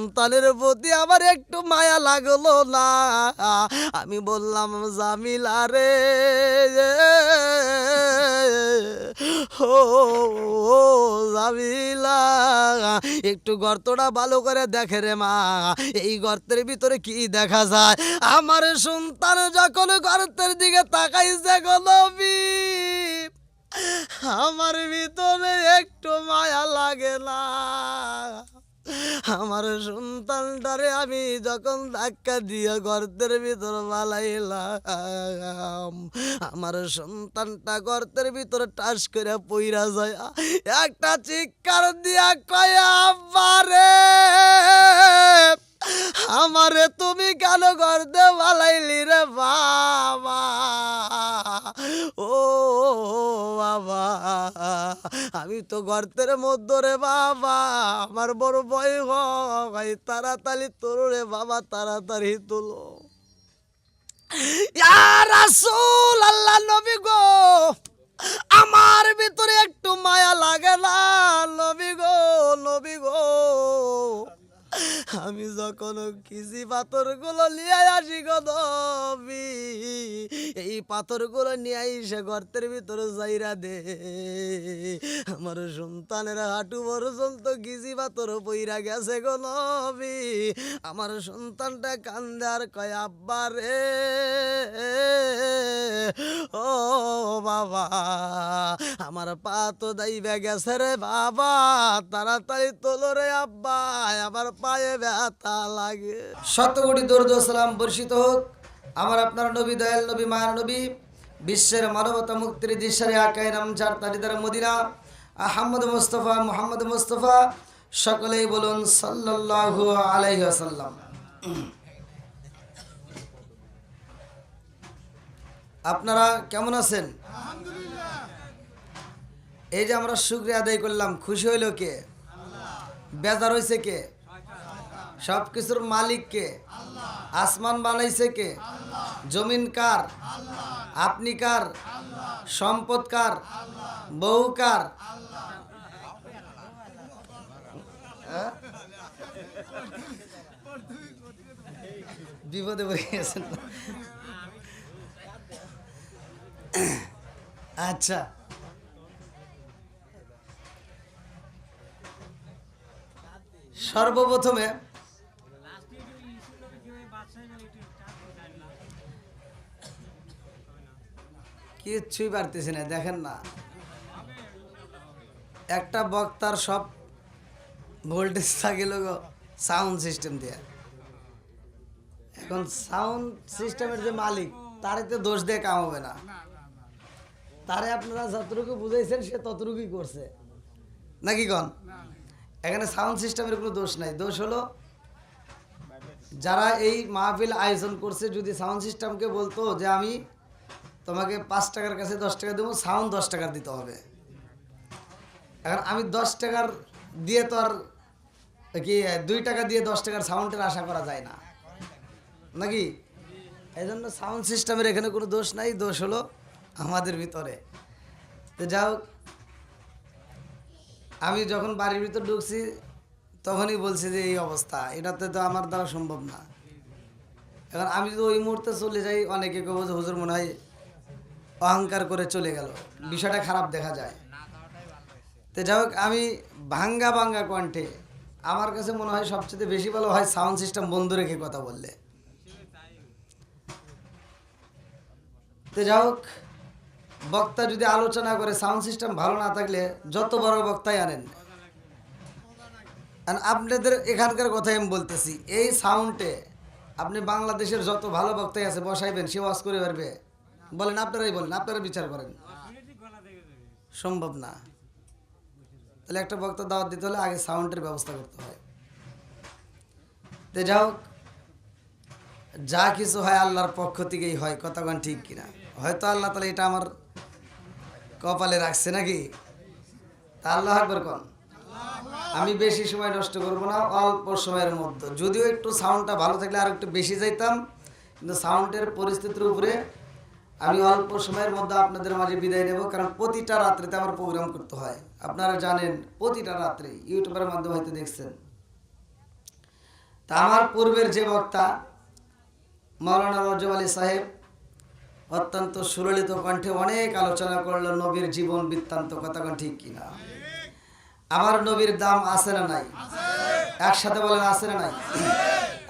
সন্তানের প্রতি আমার একটু মায়া লাগলো না। আমি বললাম জামিলা রে, ও জামিলা, একটু গর্তটা ভালো করে দেখে রে মা, এই গর্তের ভিতরে কি দেখা যায়? আমার সন্তান যখন গর্তের দিকে তাকাইছে গো নবী, আমার ভিতরে একটু মায়া লাগে না। আমার সন্তানটারে আমি যখন ধাক্কা দিয়ে গর্তের ভিতর বালাইলাম, আমার সন্তানটা গর্তের ভিতরে টাস করে পইরা যায়, একটা চিৎকার দিয়া কয় আব্বা রে, আমারে তুমি কেন গর্তে বালাইলি রে বাবা? ও বাবা, আমি তো গর্তের মধ্যে রে বাবা, আমার বড় ভয় হয়, তাড়াতাড়ি তোলো রে বাবা, তাড়াতাড়ি তোলো। ইয়া রাসূল, আল্লাহ নবী গো, আমার ভিতরে একটু মায়া লাগে না নবী গো, নবী গো। আমি যখন কিসি পাথরগুলো নিয়ে আসি গো নবী, এই পাথরগুলো নিয়ে এসে গর্তের ভিতরে যাইরা দে, আমার সন্তানের হাঁটু পর্যন্ত কিসি পাথর পইরা গেছে গো নবী। আমার সন্তানটা কান্দে আর কয় আব্বা রে, ও বাবা, আমার পা তো দাইবে গেছে রে বাবা, তাড়াতাড়ি তোলো রে আব্বা, আমার পায়ে ব্যথা লাগে। শত কোটি দরুদ ও সালাম বর্ষিত হোক আমার আপনার নবী, দয়াল নবী, মায়ার নবী, বিশ্বের মানবতা মুক্তির দিশারি আকায়ে নামজার তারিদার মদিনা আহমদ মুস্তফা, মুহাম্মদ মুস্তফা, সকলেই বলুন সাল্লাল্লাহু আলাইহি ওয়াসাল্লাম। আপনারা কেমন আছেন? এই যে আমরা শুকরিয়া আদায় করলাম, খুশি হইল কে? বেজার হইছে কে? সব কিছুর মালিক কে? আসমান বানাইছে কে? জমিন কার? আপনি কার? সম্পদ কার? বউ কার? বিপদে পড়ে গেছেন। আচ্ছা, সর্বপ্রথমে কিচ্ছুই পারতেছি না, দেখেন না, একটা বক্তার সব ভোল্টেজ থাকিল গো সাউন্ড সিস্টেম দিয়ে। এখন সাউন্ড সিস্টেমের যে মালিক, তারে তো দোষ দিয়ে কাম হবে না, তারে আপনারা যতটুকু বুঝাইছেন সে ততটুকুই করছে, নাকি কন? এখানে সাউন্ড সিস্টেমের কোনো দোষ নাই, দোষ হলো যারা এই মাহফিল আয়োজন করছে। যদি সাউন্ড সিস্টেমকে বলতো যে আমি তোমাকে 5 টাকার কাছে 10 টাকা দেবো, সাউন্ড 10 টাকার দিতে হবে, এখন আমি 10 টাকার দিয়ে তো আর কি 2 টাকা দিয়ে 10 টাকার সাউন্ডের আশা করা যায় না, নাকি? এই জন্য সাউন্ড সিস্টেমের এখানে কোনো দোষ নাই, দোষ হলো আমাদের ভিতরে। তো যাও, আমি যখন বাড়ির ভিতর ঢুকছি তখনই বলছি যে এই অবস্থা, এটাতে তো আমার দ্বারা সম্ভব না। এখন আমি যদি ওই মুহূর্তে চলে যাই, অনেকে কেউ যে হুজুর মনে হয় অহংকার করে চলে গেল, বিষয়টা খারাপ দেখা যায়। তো যাই হোক, আমি ভাঙ্গা ভাঙ্গা কণ্ঠে, আমার কাছে মনে হয় সবচেয়ে বেশি ভালো হয় সাউন্ড সিস্টেম বন্ধ রেখে কথা বললে। তো যাই হোক, বক্তা যদি আলোচনা করে সাউন্ড সিস্টেম ভালো না থাকলে যত বড় বক্তাই আনেন, আপনাদের এখানকার কথাই আমি বলতেছি, এই সাউন্ডে আপনি বাংলাদেশের যত ভালো বক্তাই আছে বসাইবেন, সে ওয়াজ করে পারবে? বলেন, আপনারাই বলেন, আপনারা বিচার করেন, সম্ভব না। তাহলে একটা বক্তা দাওয়াত দিতে হলে আগে সাউন্ডের ব্যবস্থা করতে হয়। তো যাই হোক, যা কিছু হয় আল্লাহর পক্ষ থেকেই হয়, কথাগণ ঠিক কিনা? হয়তো আল্লাহ তাহলে এটা আমার কপালে রাখছে, নাকি? তা আল্লাহ আকবার কোন। আমি বেশি সময় নষ্ট করবো না, অল্প সময়ের মধ্যে, যদিও একটু সাউন্ডটা ভালো থাকলে আর একটু বেশি যাইতাম, কিন্তু সাউন্ডের পরিস্থিতির উপরে আমি অল্প সময়ের মধ্যে আপনাদের মাঝে বিদায় নেব, কারণ প্রতিটা রাত্রিতে আমার প্রোগ্রাম করতে হয়। আপনারা জানেন প্রতিটা রাত্রে ইউটিউবের মাধ্যমে হয়তো দেখছেন তা আমার পূর্বের যে বক্তা মাওলানা রজব আলী সাহেব অত্যন্ত সুললিত কণ্ঠে অনেক আলোচনা করলো নবীর জীবন বৃত্তান্ত, কথা কোন ঠিক কিনা? আমার নবীর দাম আছে না নাই? একসাথে বলেন আছে না নাই?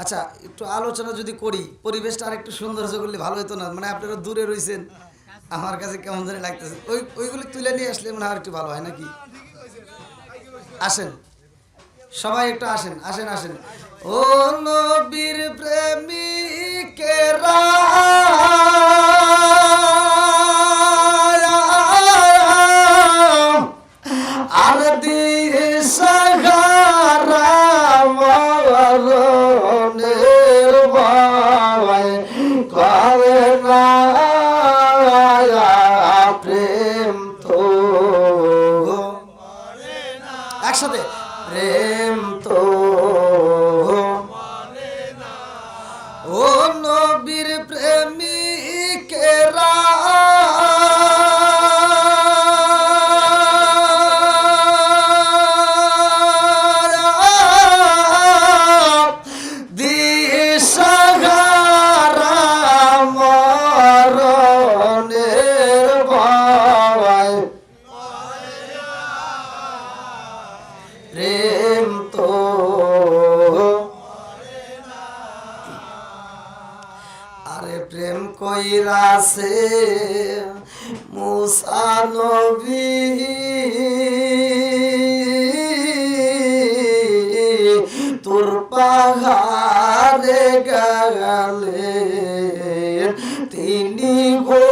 আচ্ছা, একটু আলোচনা যদি করি, পরিবেশটা আর একটু সৌন্দর্য করলে ভালো হতো না? মানে আপনারা দূরে রয়েছেন, আমার কাছে কেমন জানি লাগতেছে। ওইগুলি তুলে নিয়ে আসলে মনে হয় একটু ভালো হয় নাকি? আসেন সবাই একটু আসেন আসেন আসেন। ও নবীর প্রেমিকেরা আর দিশাহারা মরণের ভয় করে না প্রেম তো একসাথে প্রেম তো ও নবীর প্রেমিকেরা দিশাহারা মরণের ভয় প্রেম তো আরে প্রেম কইরাছে মুসা নবী তোর পাহাড়ে গেলে তিনি গো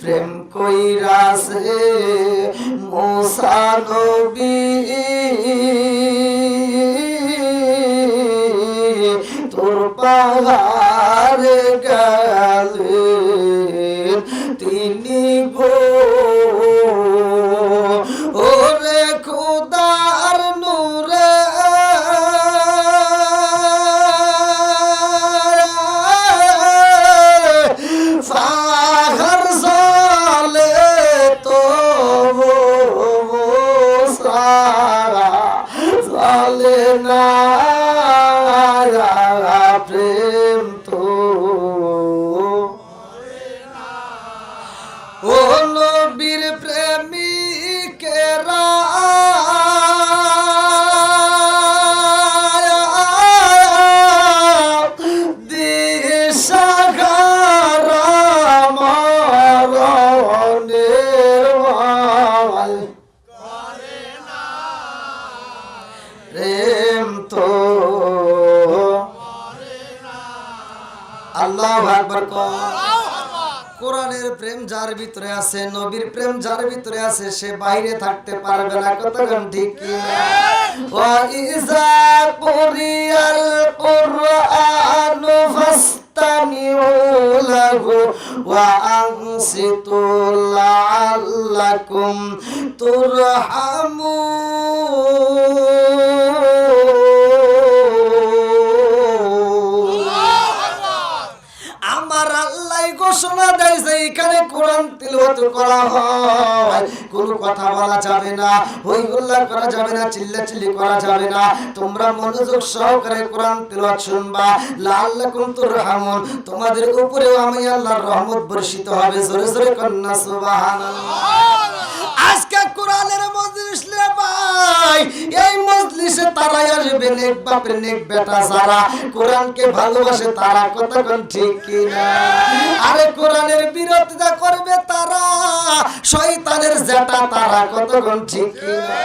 প্রেম কইরাছে মুসা নবী তোর পাহাড়ে গেলে তিনি গো ওরে খোদার নূরে ফাখর জালে তো জালে না প্রেম তো ও নবীর প্রেমিকেরা দিশাহারা মরণের ভয় প্রেম তো আল্লাহু আকবার। কোরআনের প্রেম যার ভিতরে আছে, নবীর প্রেম যার ভিতরে আছে, সে বাইরে থাকতে পারবে না, কতক্ষণ ঠিক কি? ওয়া ইযা কুরিয়াল কুরআনু ফাসতামিউ লাহু ওয়া আনসিতু লাআল্লাকুম তুরহামুন। আমার আল্লাহ ঘোষণা দেয় যে এখানে কোরআন তিলাওয়াত করা হয়, কোনো কথা বলা যাবে না, হই হল্লা করা যাবে না, চিল্লাচিল্লি করা যাবে না। তোমরা মনোযোগ সহকারে কোরআন তিলাওয়াত শুনবা। লাআল্লাকুম তুরহামুন, তোমাদের উপরেও আমি আল্লাহর রহমত বর্ষিত হবে। জোরে জোরে কন্না সুবহানাল্লাহ। আজকে কোরআনের মজলিস রে ভাই, এই মজলিসে তারাই আসবে নেক বাপের নেক বেটা যারা কোরআনকে ভালোবাসে তারা, কতক্ষণ ঠিক কিনা? আরে কোরআনের বিরোধিতা করবে তারা, শয়তানের জেটা তারা, কতক্ষণ ঠিক কিনা?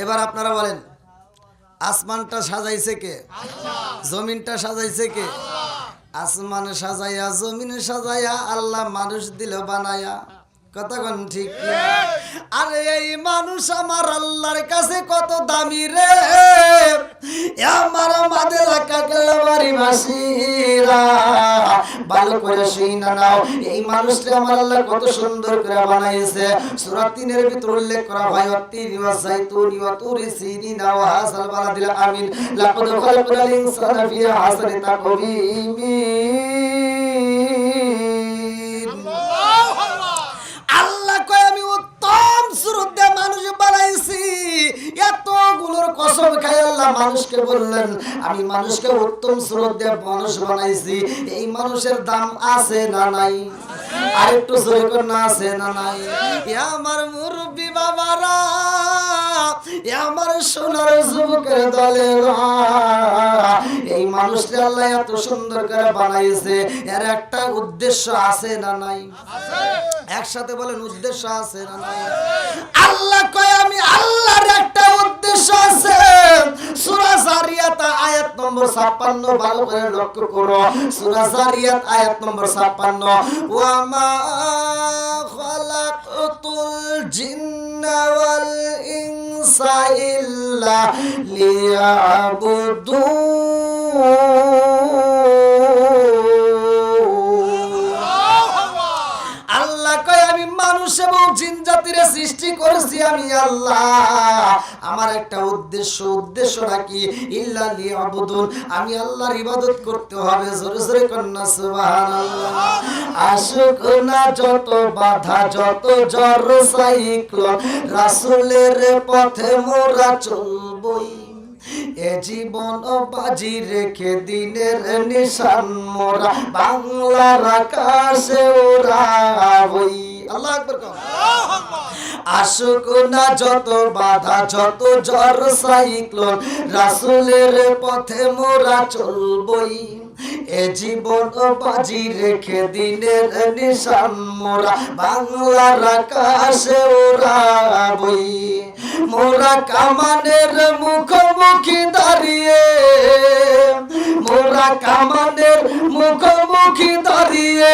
এবার আপনারা বলেন, আসমানটা সাজাইছে কে? জমিনটা সাজাইছে কে? আসমান সাজাইয়া জমিন সাজাইয়া আল্লাহ মানুষ দিল বানায়া, কতক্ষণ ঠিক কি? আরে এই মানুষ আমার আল্লাহর কাছে কত দামি রে, আমার আমাদের কাকাবাড়ি মাসিরা ভালো করে শুইনা নাও। এই মানুষটা আমার আল্লাহ কত সুন্দর করে বানাইছে। সূরা ৩ এর ভিতর উল্লেখ করা হয়, অত্তিনি ওয়া যাইতুনি ওয়া তুরি সিনিনা ওয়া হাসাল বালাদিল আমিন লাকাদ খালাকনাল ইনসানা ফি আহসানি তাকওয়িম। আল্লাহ কয় আমি উত্তম সুরত মানুষকে বললেন আমি মানুষকে উত্তম স্রোত দিয়ে মানুষ বানাইছি, এই মানুষের দাম আছে না নাই? আর একটু জোরে করে না আছে না নাই? আমার মুরব্বী বাবারা, আমার সোনার যুবকের দলেরা, এই মানুষটা আল্লাহ এত সুন্দর করে বানাইছে, এর একটা উদ্দেশ্য আছে না নাই? একসাথে বলেন উদ্দেশ্য আছে না নাই? আল্লাহ কয় আমি আল্লাহর একটা উদ্দেশ্য আছে। সূরা জারিয়াত আয়াত নম্বর 56 ভালো করে লক্ষ্য করো। সূরা জারিয়াত আয়াত নম্বর 56, ওয়া মা খালাকতুল জিন্না ওয়াল ইনসা ইল্লা লিয়াবুদুন। আল্লাহ কয় আমি মানুষ এবং জিন জাতির সৃষ্টি করেছি আমি আল্লাহ, আমার একটা উদ্দেশ্যটা কি? ইল্লা লিয়াবুদুন, আমি আল্লাহর ইবাদত করতে হবে। জোরে জোরে কন্না সুবহানাল্লাহ। আশুক না যত বাধা যত ঝড় সাইক্লোন, রাসূলের পথে মোরা চলবই, এ জীবন বাজি রেখে দিনের নিশান মোরা বাংলার আকাশে ওড়াবই। আল্লাহু আকবার। আশুক না যত বাধা যত ঝড় সাইক্লোন, রাসূলের পথে মোরা চলবই, এ জীবন বাজি রেখে দিনের নিশান মোরা বাংলার আকাশে ওড়াবই। মোরা কামানের মুখোমুখি দাঁড়িয়ে, মোরা কামানের মুখোমুখি দাঁড়িয়ে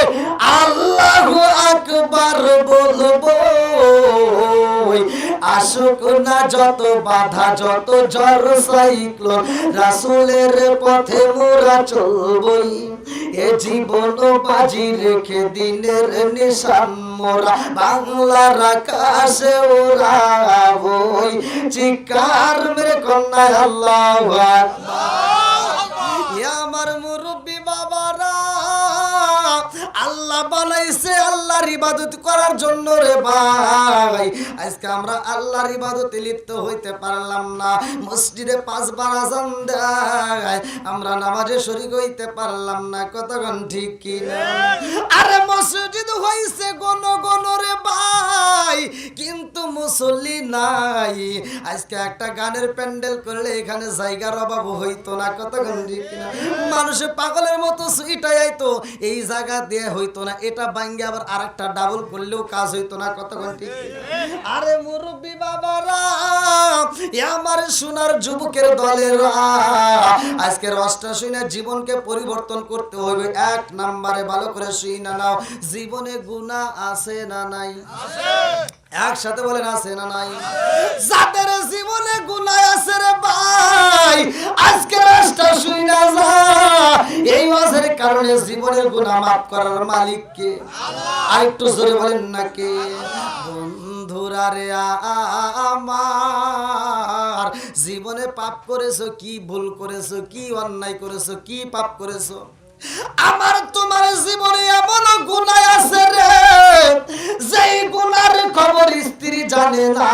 আল্লাহু আকবার বলবো। আশুক না যত বাধা যত ঝড় সাইক্লোন, রাসূলের পথে মোরা চলবই, এ জীবন বাজি রেখে দিনের নিশান মোরা বাংলার আকাশে ওড়াবই। চিৎকার মেরে কন্যা আল্লাহু আকবার। আমার মুরব্বী বাবারা, আল্লাহ বানাইছে আল্লাহর ইবাদত করার জন্য রে ভাই। আজকে আমরা আল্লাহর ইবাদতে লিপ্ত হইতে পারলাম না। মসজিদে 5 বার আযান দেয়, আমরা নামাজে শরীক হইতে পারলাম না। কতক্ষণ ঠিক কি না? আরে মসজিদ হইছে গণ গণ রে ভাই, কিন্তু মুসল্লি নাই। আজকে একটা গানের প্যান্ডেল করলে এখানে জায়গার অভাব হইতো না। কতক্ষণ ঠিক কি না? মানুষ পাগলের মতো সুইটাই আইতো, এই জায়গা দিয়ে হইতো না। এটা ভাঙ্গে আবার আরেকটা ডাবল করলেও কাজ হইতো না। কতক্ষণ ঠিক কি না? আরে মুরব্বী বাবারা, আমার সোনার যুবকের দলেরা, আজকের রসটা শুনে জীবনকে পরিবর্তন করতে হবে। 1 নম্বরে ভালো করে শুইনা নাও, জীবনে গুনাহ আছে না নাই? একসাথে বলেন আছে না নাই? যাদের জীবনে গুনাহ আছে রে ভাই, আজকে রাস্তা শুইনা যা। এই ওয়াজের কারণে জীবনের গুনাহ মাফ করার মালিক কে? আর একটু জোরে বলেন না কে? বন্ধুরা রে আমার, জীবনে পাপ করেছো, কি ভুল করেছো, কি অন্যায় করেছো, কি পাপ করেছো? আমার তোমার জীবনে এমন গুনাহ আছে রে, যেই গুনার খবর স্ত্রী জানে না,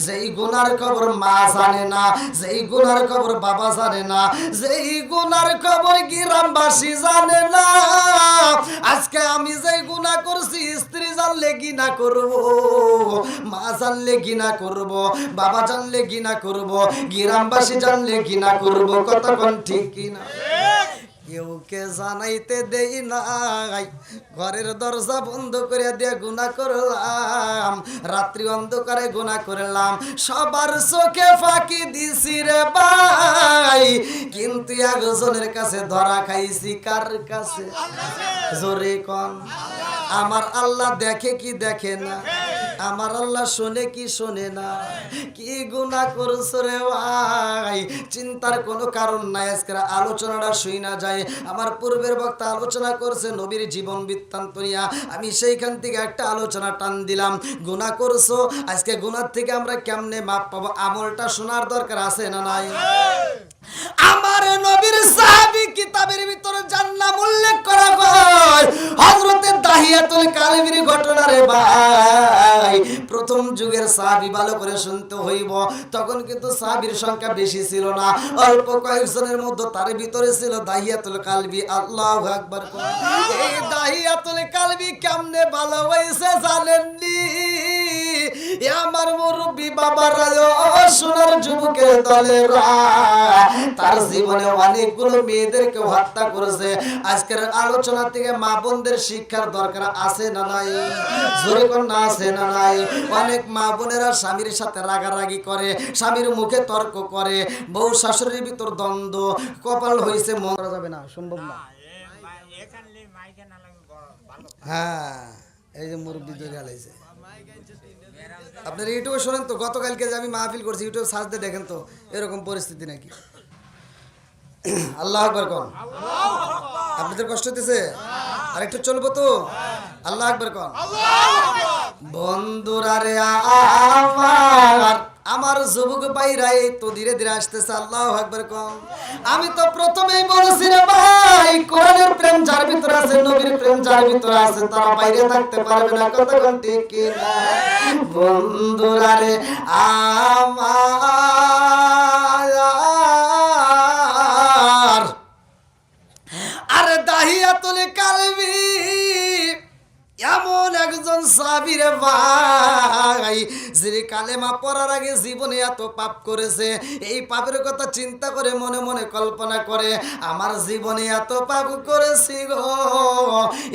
যেই গুনার খবর মা জানে না, যেই গুনার খবর বাবা জানে না, যেই গুনার খবর গ্রামবাসী জানে না। আজকে আমি যেই গুনাহ করছি, স্ত্রী জানলে ঘৃণা করব, মা জানলে ঘৃণা করব, বাবা জানলে ঘৃণা করব, গ্রামবাসী জানলে ঘৃণা করব। কতক্ষণ ঠিক কিনা? কেউ কে জানাইতে দেই নাই, ঘরের দরজা বন্ধ করে দিয়ে গুনাহ করলাম, রাত্রি অন্ধকারে গুনাহ করলাম, সবার চোখে ফাঁকি দিছি রে ভাই, কিন্তু একজনের কাছে ধরা খাইছি। কার কাছে? জোরে কোন। আমার আল্লাহ দেখে কি দেখে না? আমার আল্লাহ শোনে কি শোনে না? কি গুনাহ করছ রে ভাই, চিন্তার কোনো কারণ নাই। আজকের আলোচনাটা শুই না যায়। আমার পূর্বের বক্তা আলোচনা করছে নবীর জীবন বৃত্তান্ত নিয়া, আমি সেইখান থেকে একটা আলোচনা টান দিলাম। গুনাহ করছো, আজকে গুনাহ থেকে আমরা কেমনে মাপ পাবো? আমলটা শোনার দরকার আছে না নাই? আমার নবীর সাহাবী কিতাবের ভিতরে যার নাম উল্লেখ করা হয় হযরতে দাহিয়াতুল কালবির ঘটনা রে ভাই। প্রথম যুগের সাহাবী, ভালো করে শুনতে হইব, তখন কিন্তু সাহাবীর সংখ্যা বেশি ছিল না, অল্প কয়েকজনের মধ্যে তার ভিতরে ছিল দাহিয়াতুল কালবি। আল্লাহু আকবার। এই দাহিয়াতুল কালবি কেমনে ভালো হইছে জানেননি? আমার মুরব্বী বাবারা, সোনার যুবকের দলেরা, তার জীবনে অনেকগুলো মেয়েদেরকে হত্যা করেছে। আজকের আলোচনা থেকে মা বোনদের শিক্ষার দরকার আছে না নাই? জোরে কোন না আছে না নাই? অনেক মা বোনেরা স্বামীর সাথে রাগারাগি করে, স্বামীর মুখে তর্ক করে, বউ শাশুড়ির ভিতর দ্বন্দ্ব, কপাল হইছে, মন করা যাবে না, সম্ভব না। হ্যাঁ, এই যে মুরব্বী ধরে গেলাইছে। আপনার ইউটিউবে শোনেন তো, গতকালকে যে আমি মাহফিল করছি, ইউটিউব সার্চ দিয়ে দেখেন তো এরকম পরিস্থিতি নাকি। আল্লাহ আকবার কোন। আপনাদের কষ্ট হইতেছে? আর একটু চলবো তো? আল্লাহ আকবার কোন। বন্ধুরা রে আমার যুবক ভাইরা এই তো ধীরে ধীরে আসতেছে। আল্লাহু আকবার কোন। আমি তো প্রথমেই বলেছি রে ভাই, কোরআনের প্রেম যার ভিতরে আছে, নবীর প্রেম যার ভিতরে আছে, তারা বাইরে থাকতে পারবে না। কথা কোন ঠিক কি না? বন্ধুরা রে আমার, আরে দাহিয়াতুল কালবি এমন একজন সাহাবী রে ভাই, যিনি কালেমা পড়ার আগে জীবনে এত পাপ করেছে। এই পাপের কথা চিন্তা করে মনে মনে কল্পনা করে, আমার জীবনে এত পাপ করেছি গো,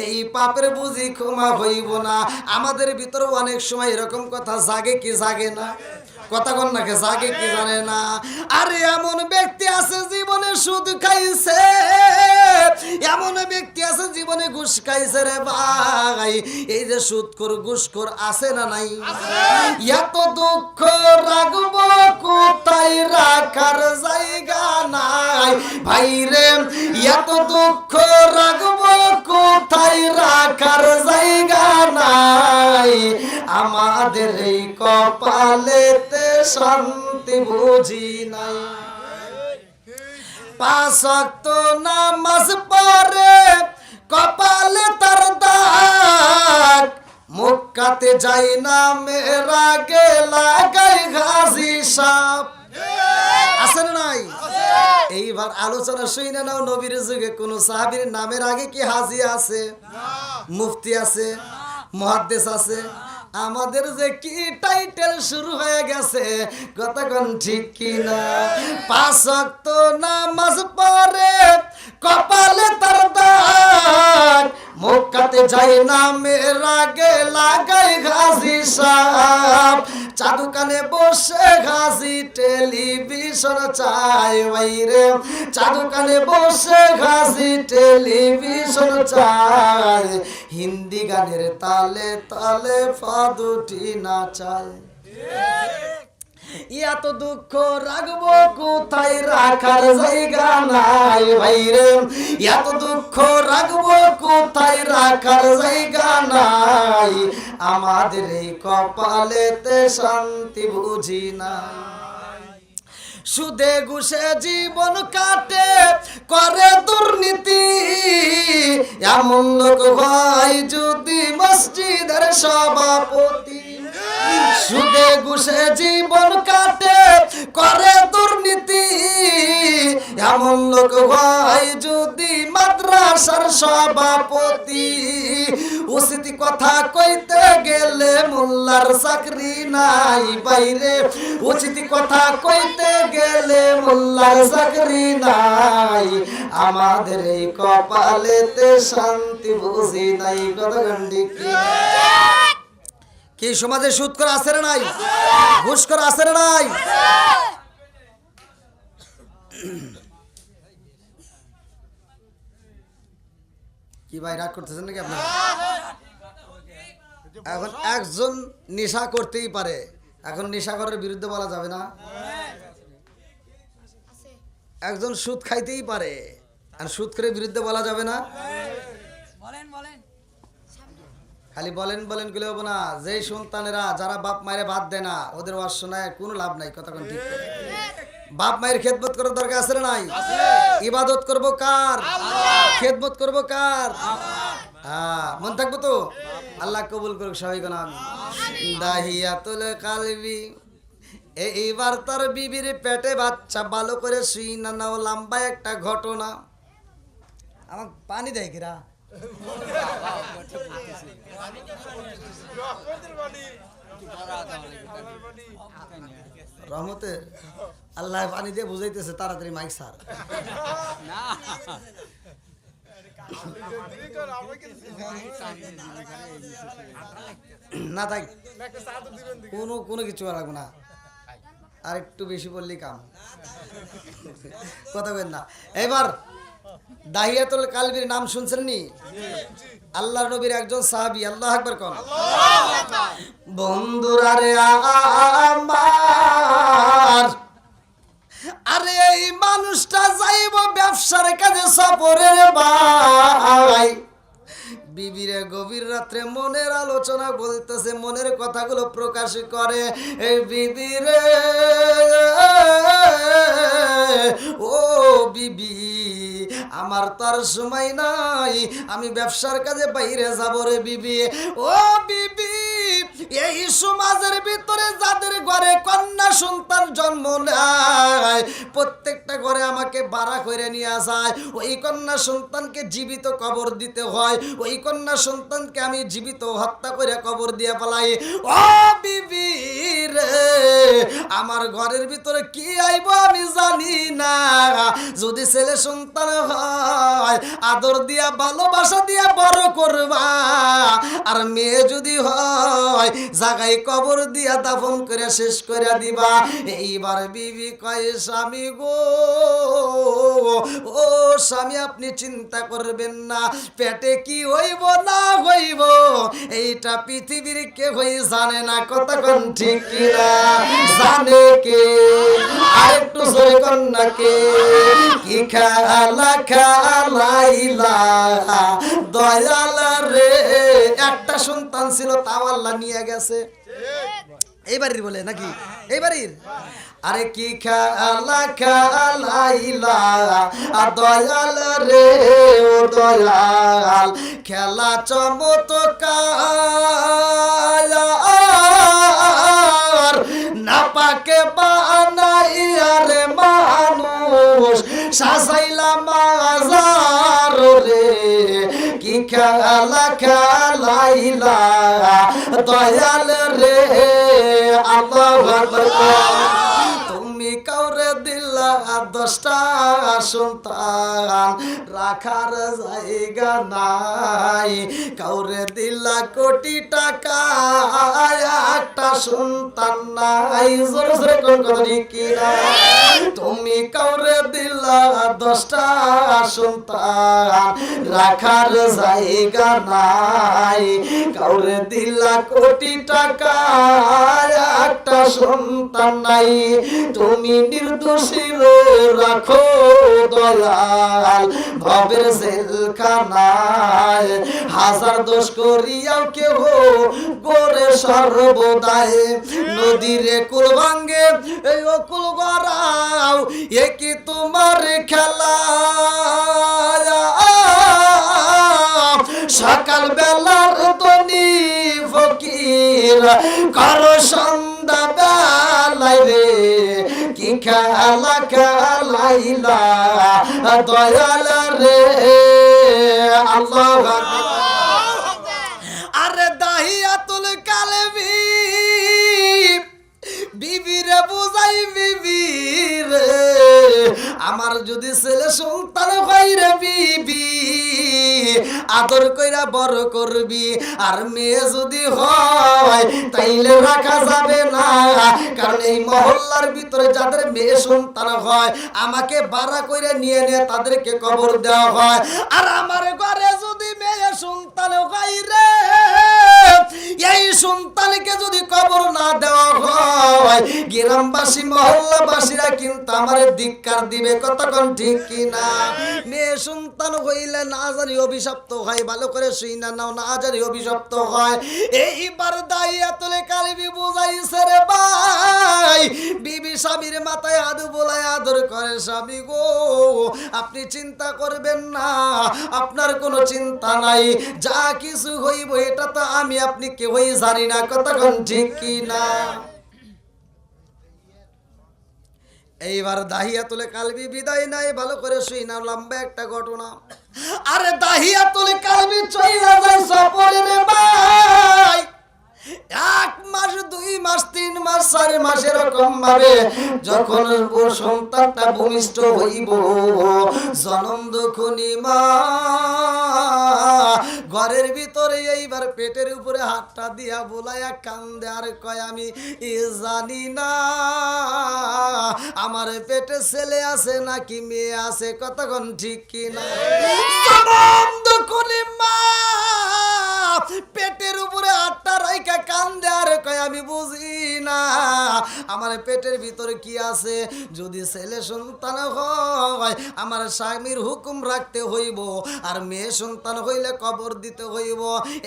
এই পাপের বুঝি ক্ষমা হইব না। আমাদের ভিতরে অনেক সময় এরকম কথা জাগে কি জাগে না? কথা কোন নাকি জাগে কি জানে না? আরে এমন ব্যক্তি আছে জীবনে সুদ খাইছে, এমন ব্যক্তি আছে জীবনে ঘুষ খাইছে রে ভাই। এই যে সুদখোর ঘুষখোর আছে না নাই? এত দুঃখ রাখবো কোথায়, রাখার জায়গা নাই ভাই রে। এত দুঃখ রাখবো কোথায়, রাখার জায়গা নাই। আমাদের এই কপালেতে শান্তি বুঝি নাই। 5 ওয়াক্ত নামাজ পড়ে কপালে তার দাগ, মক্কাতে যাই না মেরা গে লাগাই গাজী সাপ। আছে না নাই? এইবার আলোচনা শুনে নাও, নবীর যুগে কোন সাহাবীর নামের আগে কি হাজী আছে, মুফতি আছে, মুহাদ্দিস আছে? আমাদের যে কি টাইটেল শুরু হয়ে গেছে, কথা কোন ঠিক কি না? 5 ওয়াক্ত নামাজ পড়ে কপালে তার দাগ, মক্কাতে যাই না মেরা গে লাগাই গাজী সাপ। চাদু কানে বসে গাজী টেলিভিশন চাই বাইরে, চাদু কানে বসে গাজী টেলিভিশন চাই। হিন্দি গানের তালে তালে ফাদুটি নাচায়। এত দুঃখ রাখবো কোথায়, রাখার জায়গা নাই ভাইরে। এত দুঃখ রাখবো কোথায়, রাখার জায়গা নাই। আমাদের এই কপালেতে শান্তি বুঝি না। সুদে ঘুষে জীবন কাটে করে দুর্নীতি, এমন লোক হয় যদি মসজিদের সভাপতি। সুদে ঘুষে জীবন কাটে করে দুর্নীতি, এমন লোক হয় যদি মাদ্রাসার সভাপতি। উচিত কথা কইতে গেলে মোল্লার চাকরি নাই বাইরে, উচিত কথা কইতে গেলে মোল্লার চাকরি নাই। আমাদের এই কপালেতে শান্তি বুঝি নাই। কথা গন্ডি কি সমাজে সুদ করা আছে না নাই? ঘুষ করা আছে না নাই? কি ভাই রাগ করতেছেন নাকি আপনারা? এখন একজন নেশা করতেই পারে, এখন নেশাখোরের বিরুদ্ধে বলা যাবে না? একজন সুদ খাইতেই পারে, আর সুদখোরের বিরুদ্ধে বলা যাবে না? খালি বলেন বলেন গেলে হবো না। যেই সন্তানেরা যারা বাপ মায়ের ভাত দেয় না, ওদের ওয়াজ শোনায় কোনো লাভ নাই। কথা কোন ঠিক? বাপ মায়ের খেদমত করার দরকার আছে না নাই? ইবাদত করব কার? খেদমত করব কার? হ্যাঁ, মন থাকবো তো? আল্লাহ কবুল করুক সবাই কোন আমিন। দাহিয়াতুল কালবি, এইবার তার বিবির পেটে বাচ্চা, ভালো করে শুই না নাও, লম্বা একটা ঘটনা। আমার পানি দেয় কিরা? রহমতে আল্লাহ পানি দিয়ে বুঝাইতেছে, তাড়াতাড়ি মাইক সার। না থাক, কোনো কিছু লাগবে না, আর একটু বেশি বললেই কাম, কথা বলেন না। এবার দাহিয়াতুল কালবির নাম শুনছেন নি? আল্লাহর নবীর একজন সাহাবী, আল্লাহু আকবার কোন। বন্ধুরা রে আমার, আরে এই মানুষটা যাইব ব্যবসার কাজে সফরের ভাই, বিবিরে গভীর রাত্রে মনের আলোচনা বলতেছে, মনের কথাগুলো প্রকাশ করে। এই বিবিরে, ও বিবি, আমার তো আর সময় নাই, আমি ব্যবসার কাজে বাইরে যাব রে বিবি। ও বিবি, এই সমাজের ভিতরে যাদের ঘরে কন্যা সন্তান জন্ম নেয়, প্রত্যেকটা ঘরে আমাকে ভাড়া করে নিয়ে যায়, ওই কন্যা সন্তানকে জীবিত কবর দিতে হয়, ওই কন্যা সন্তানকে আমি জীবিত হত্যা করে কবর দিয়ে ফেলাই। ও বিবি রে, আমার ঘরের ভিতরে কি আইব আমি জানি না, যদি ছেলে সন্তান হয় আদর দিয়া ভালোবাসা দিয়া বড় করবা, আর মেয়ে যদি হয় জাগায় কবর দিয়া দাফন করে শেষ করে দিবা। এইবার বিবি কয়, স্বামী গো, ও স্বামী, আপনি চিন্তা করবেন না, পেটে কি হইব না হইব এইটা পৃথিবীর কেউই জানে না, কথা কোন ঠিক কিনা? জানে কে? আরেকটু জোরে কোন না কে? কি খেলা খেলাইলা দয়াল রে, একটা সন্তান ছিল তাও আল্লাহ নিয়ে গেছে। এই বাড়ির বলে নাকি? এই বাড়ির? আরে কি খেলা খেলাইলা দয়াল রে, ও দয়াল, খেলা চমৎকার, না পাকে বানাইয়া রে মানুষ সাজাইলা মাজার রে, কি খেলা খেলাইলা দয়াল রে, আল্লাহু আকবার। তুমি কাউরে দিলা 10টা সন্তান, রাখার জায়গা নাই, কাউরে দিলা কোটি টাকা, একটা সন্তান নাই, জোরে জোরে কোন কথা কি না? তুমি কাউরে দিলা 10টা সন্তান, রাখার জায়গা নাই, কাউরে দিলা কোটি টাকা, একটা সন্তান নাই, তুমি নির্দোষী রাখো দয়াল ভবের জেলখানায়, হাজার দোষ করিয়াও কেহ গোরে সর্বদায়, নদীরে কুল ভাঙ্গে এই অকুল গড়াও, এ কি তোমার খেলা? সকাল বেলার তনি ফকির করো সন্ধ্যা বেলায় রে, কি খেলা খেলাইলা দয়াল রে, আল্লাহু আকবার। আরে দাহিয়াতুল কালবি, বিবিরে বুঝাই, বিবিরে আমার যদি ছেলে সন্তান হয় রে বিবি, আদর কইরা বড় করবি, আর মেয়ে যদি হয় তাইলে রাখা যাবে না, কারণ এই মহল্লার ভিতরে যাদের মেয়ে সন্তান হয় আমাকে ভাড়া করে নিয়ে তাদেরকে কবর দেওয়া হয়, আর আমার ঘরে যদি মেয়ে সন্তান হয় রে, এই সন্তানকে যদি কবর না দেওয়া হয় গ্রামবাসী মহল্লাবাসীরা কিন্তু আমার ধিক্কার দিবে, কতক্ষণ ঠিক কিনা? মেয়ে সন্তান হইলে না জানি অভিশপ্ত হয়, ভালো করে শুই না নাও, না জানি অভিশপ্ত হয়। এইবার দাহিয়াতুল কালবি বুঝাইছে রে ভাই, বিবি স্বামীর মাথায় হাত বোলায়া আদর করে, স্বামী গো আপনি চিন্তা করবেন না, আপনার কোনো চিন্তা নাই, যা কিছু হইব এটা তো আমি আপনি কেউই জানি না, কতক্ষণ ঠিক কি না। এইবার দাহিয়াতুল কালবি বিদায় নাই, ভালো করে শুই না, লম্বা একটা ঘটনা। আরে দাহিয়াতুল কালবি চইলা যায় সফরে রে ভাই, 1 মাস 2 মাস 3 মাস 4 মাস এরকম ভাবে যখন ও সন্তানটা ভূমিষ্ঠ হইব, জনম দুঃখনি মা ঘরের ভিতরে এইবার পেটের উপরে হাতটা দিয়া বুলাইয়া কান্দে আর কয় আমি জানি না আমার পেটে ছেলে আছে নাকি মেয়ে আছে, কতক্ষণ ঠিক কিনা। জনম দুঃখনি মা পেটের উপরে হাতটা রাইখা কান্দে আর কয় আমি বুঝি না আমার পেটের ভিতরে কি আছে, যদি ছেলে সন্তান হয় আমার স্বামীর হুকুম রাখতে হইব, আর মেয়ে সন্তান হইলে কবর দিতে হইব।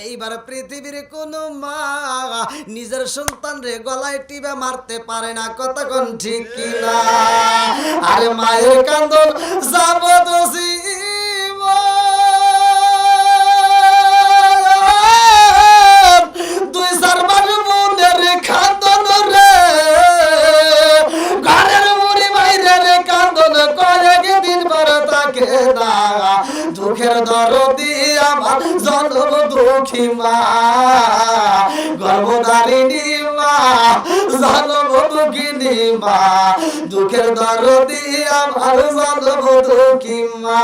এইবার পৃথিবীর কোন মা নিজের সন্তান রে গলায় টিপে মারতে পারে না, কতক্ষণ ঠিক কিনা। আর মায়ের কান্দন যাবদোষী দুঃখের দরদি আমার জনম দুঃখী মা, গর্ভধারিণী মা, জনম দুঃখিনী মা, দুঃখের দরদি আমার জনম দুঃখী মা,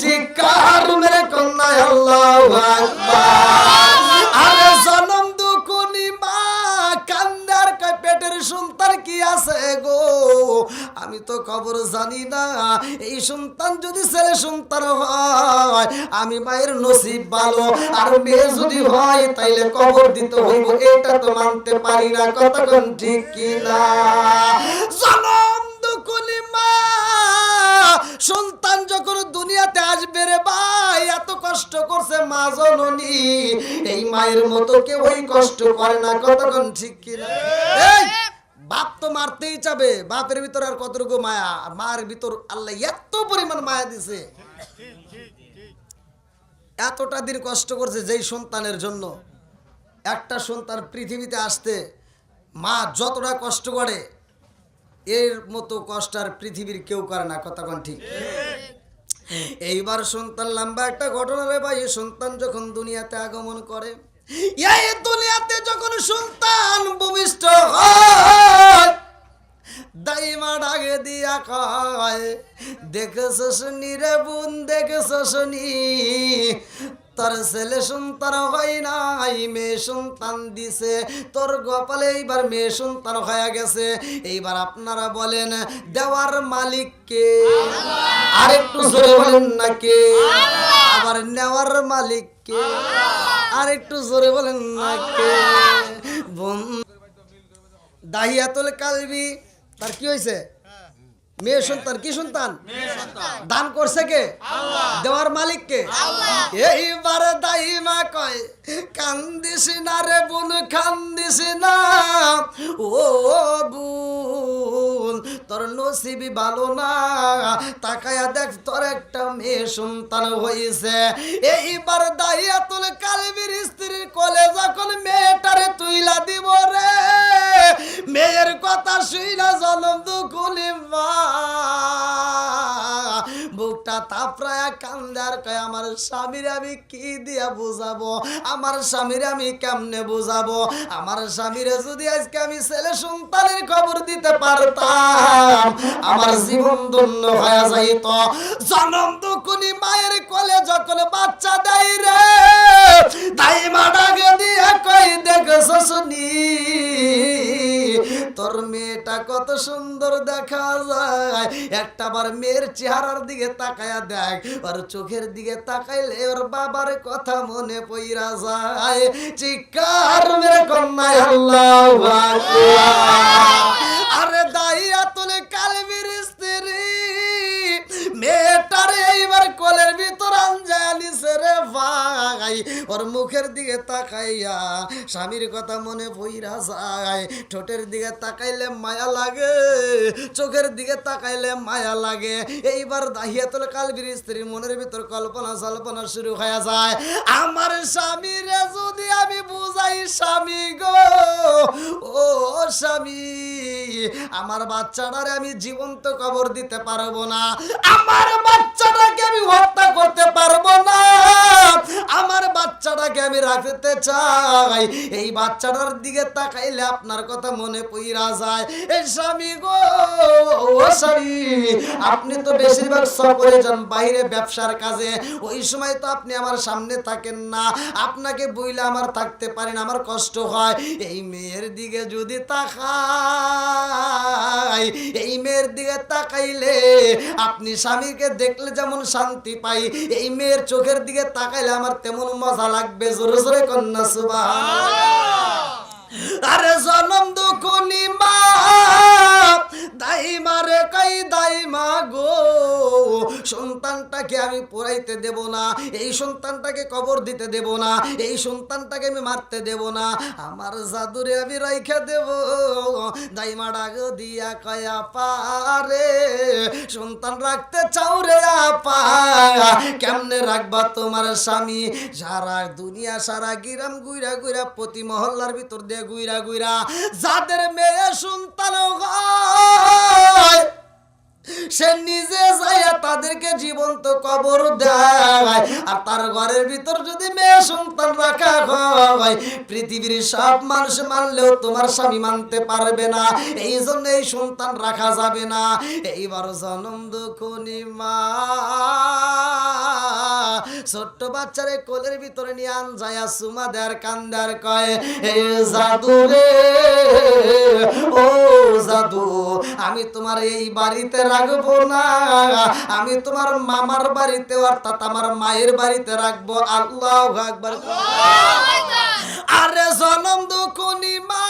চিৎকার মেরে কন্যা আল্লাহু আকবার। আরে জনম দুঃখিনী মা কান্দার পেটের সন্তান কি আছে গো, আমি তো খবর জানি না, এই সন্তান যদি ছেলে সন্তান হয় আমি মায়ের নসিব ভালো, আর মেয়ে যদি হয় তাইলে কবর দিতে হইব, এটা তো মানতে পারি না, কতক্ষণ ঠিক কিনা। জনম দুঃখিনী মা সন্তান যখন দুনিয়াতে আসবে রে ভাই, এত কষ্ট করছে মা জননী, এই মায়ের মতো কেউ ওই কষ্ট করে না, কতক্ষণ ঠিক কিনা। এই বাপ তো মারতেই চাবে, বাপের ভিতর আর কতটুকু মায়া, আর মায়ের ভিতর আল্লাহ এত পরিমাণ মায়া দিছে, এতটা দিন কষ্ট করছে যেই সন্তানের জন্য। একটা সন্তান পৃথিবীতে আসতে মা যতটা কষ্ট করে এর মতো কষ্ট আর পৃথিবীর কেউ করে না, কতক্ষণ ঠিক। এইবার সন্তান লম্বা একটা ঘটনা রে ভাই, সন্তান যখন দুনিয়াতে আগমন করে, এই দুনিয়াতে যখন সন্তান ভূমিষ্ঠ হয়, দাইমা ডাকে দিয়া কয় দেখেছস নি রে বোন, দেখেছস নি তোর ছেলে সন্তান হয় নাই, মেয়ে সন্তান দিছে তোর কপালে, এইবার মেয়ে সন্তান হয়ে গেছে। এইবার আপনারা বলেন দেওয়ার মালিক কে? আরেকটু জোরে বলেন না কে? আবার নেওয়ার মালিক কে? আরেকটু জোরে বলেন না কে? দাহিয়াতুল কালবি তার কি হয়েছে? মেয়ে সন্তান। কি সন্তান? দান করছে কে? দেওয়ার মালিক কে? এইবার দাইমা কয় কান্দিস না রে বোন, কান্দিস না ও বোন, তোর নসিবি ভালো না, তাকায়া দেখ তোর একটা মেয়ে সন্তান হয়েছে। এইবার দাহিয়াতুল কালবির স্ত্রীর কোলে যখন মেয়েটারে তুইলা দিব রে, মেয়ের কথা শুইনা জনম দুঃখিনী মা বুকটা তাপড়ায়া কান্দার কয় আমার স্বামীর আমি কি দিয়া বুঝাবো, আমার স্বামীর আমি কেমনে বুঝাবো, আমার স্বামীরে যদি আজকে আমি ছেলে সন্তানের খবর দিতে পারতাম আমার জীবন ধন্য হয়ে যাইত। জনম দুঃখিনী মায়ের কোলে যখন বাচ্চা দেয় রে, তাই মা ডাকে দিয়া কই দেখছস নি তোর মেয়েটা কত সুন্দর দেখা যায়, একটা বার মেয়ের চেহারার দিকে তাকায়া দেখ, ওর চোখের দিকে তাকাইলে ওর বাবার কথা মনে পইরা যায়। চিৎকার মেরে কন্যা আল্লাহু আকবার। আরে দাহিয়াতুল কালবির স্ত্রী মেয়েটারে এইবার কোলের ভিতর আনজায় নিছে রে ভাই, ওর মুখের দিকে তাকাইয়া স্বামীর কথা মনে পইরা যায়। ঠোঁটের দিকে তাকাইলে মায়া লাগে, চোখের দিকে তাকাইলে মায়া লাগে। এইবার দাহিয়াতুল কালবির স্ত্রীর মনের ভিতর কল্পনা জল্পনা শুরু হয়ে যায়। আমার স্বামীরে যদি আমি বুঝাই, স্বামী গো, ও স্বামী, আমার বাচ্চাটারে আমি জীবন্ত কবর দিতে পারবো না, আমার বাচ্চাটাকে আমি হত্যা করতে পারবো না, আমার বাচ্চাটাকে আমি রাখতে চাই। এই বাচ্চাটার দিকে তাকাইলে আপনার কথা মনে পইরা যায়। এই স্বামী গো, ও স্বামী, আপনি তো বেশিরভাগ সফরে যান বাইরে ব্যবসার কাজে, ওই সময় তো আপনি আমার সামনে থাকেন না, আপনাকে বইলে আমার থাকতে পারেন, আমার কষ্ট হয়। এই মেয়ের দিকে যদি তাকাই, এই মেয়ের দিকে তাকাইলে আপনি স্বামীকে দেখলে যেমন শান্তি পাই, এই মেয়ের চোখের দিকে তাকাইলে আমার তেমন মজা লাগবে। জোরে জোরে কন্যা সুবহানাল্লাহ। আরে জনম দুঃখনি মা দাইমা রে কাই দাইমা গো, সন্তানটাকে আমি পোড়াইতে দেব না, এই সন্তানটাকে কবর দিতে দেব না, এই সন্তানটাকে আমি মারতে দেব না, আমার জাদুরে আমি রাইখা দেব। দাইমা ডাক দিয়া কয়া পারে, সন্তান রাখতে চাও রে আপা, কেমনে রাখবা তোমার স্বামী? সারা দুনিয়া সারা গিরাম গুইরা গুইরা প্রতি মহল্লার ভিতর দিয়ে গুইরা গুইরা যাদের মেয়ে সন্তান হয় সে নিজে যাইয়া তাদেরকে জীবন্ত কবর দেয়। আর তার ঘরের ভিতর যদি মেয়ে সন্তান রাখা হয়, পৃথিবীর সব মানুষ মানলেও তোমার স্বামী মানতে পারবে না, এই জন্য এই সন্তান রাখা যাবে না। এইবার জনম দুঃখনি মা ছোট্ট বাচ্চারে কোলের ভিতরে নিয়ে আন যায়া সুমা দেয়ার কান্দার কয়, এ জাদু রে, ও জাদু, আমি তোমার এই বাড়িতে রাখবো না, আমি তোমার মামার বাড়িতে অর্থাৎ আমার মায়ের বাড়িতে রাখবো। আল্লাহু আকবার। আরে জনম দুঃখনি মা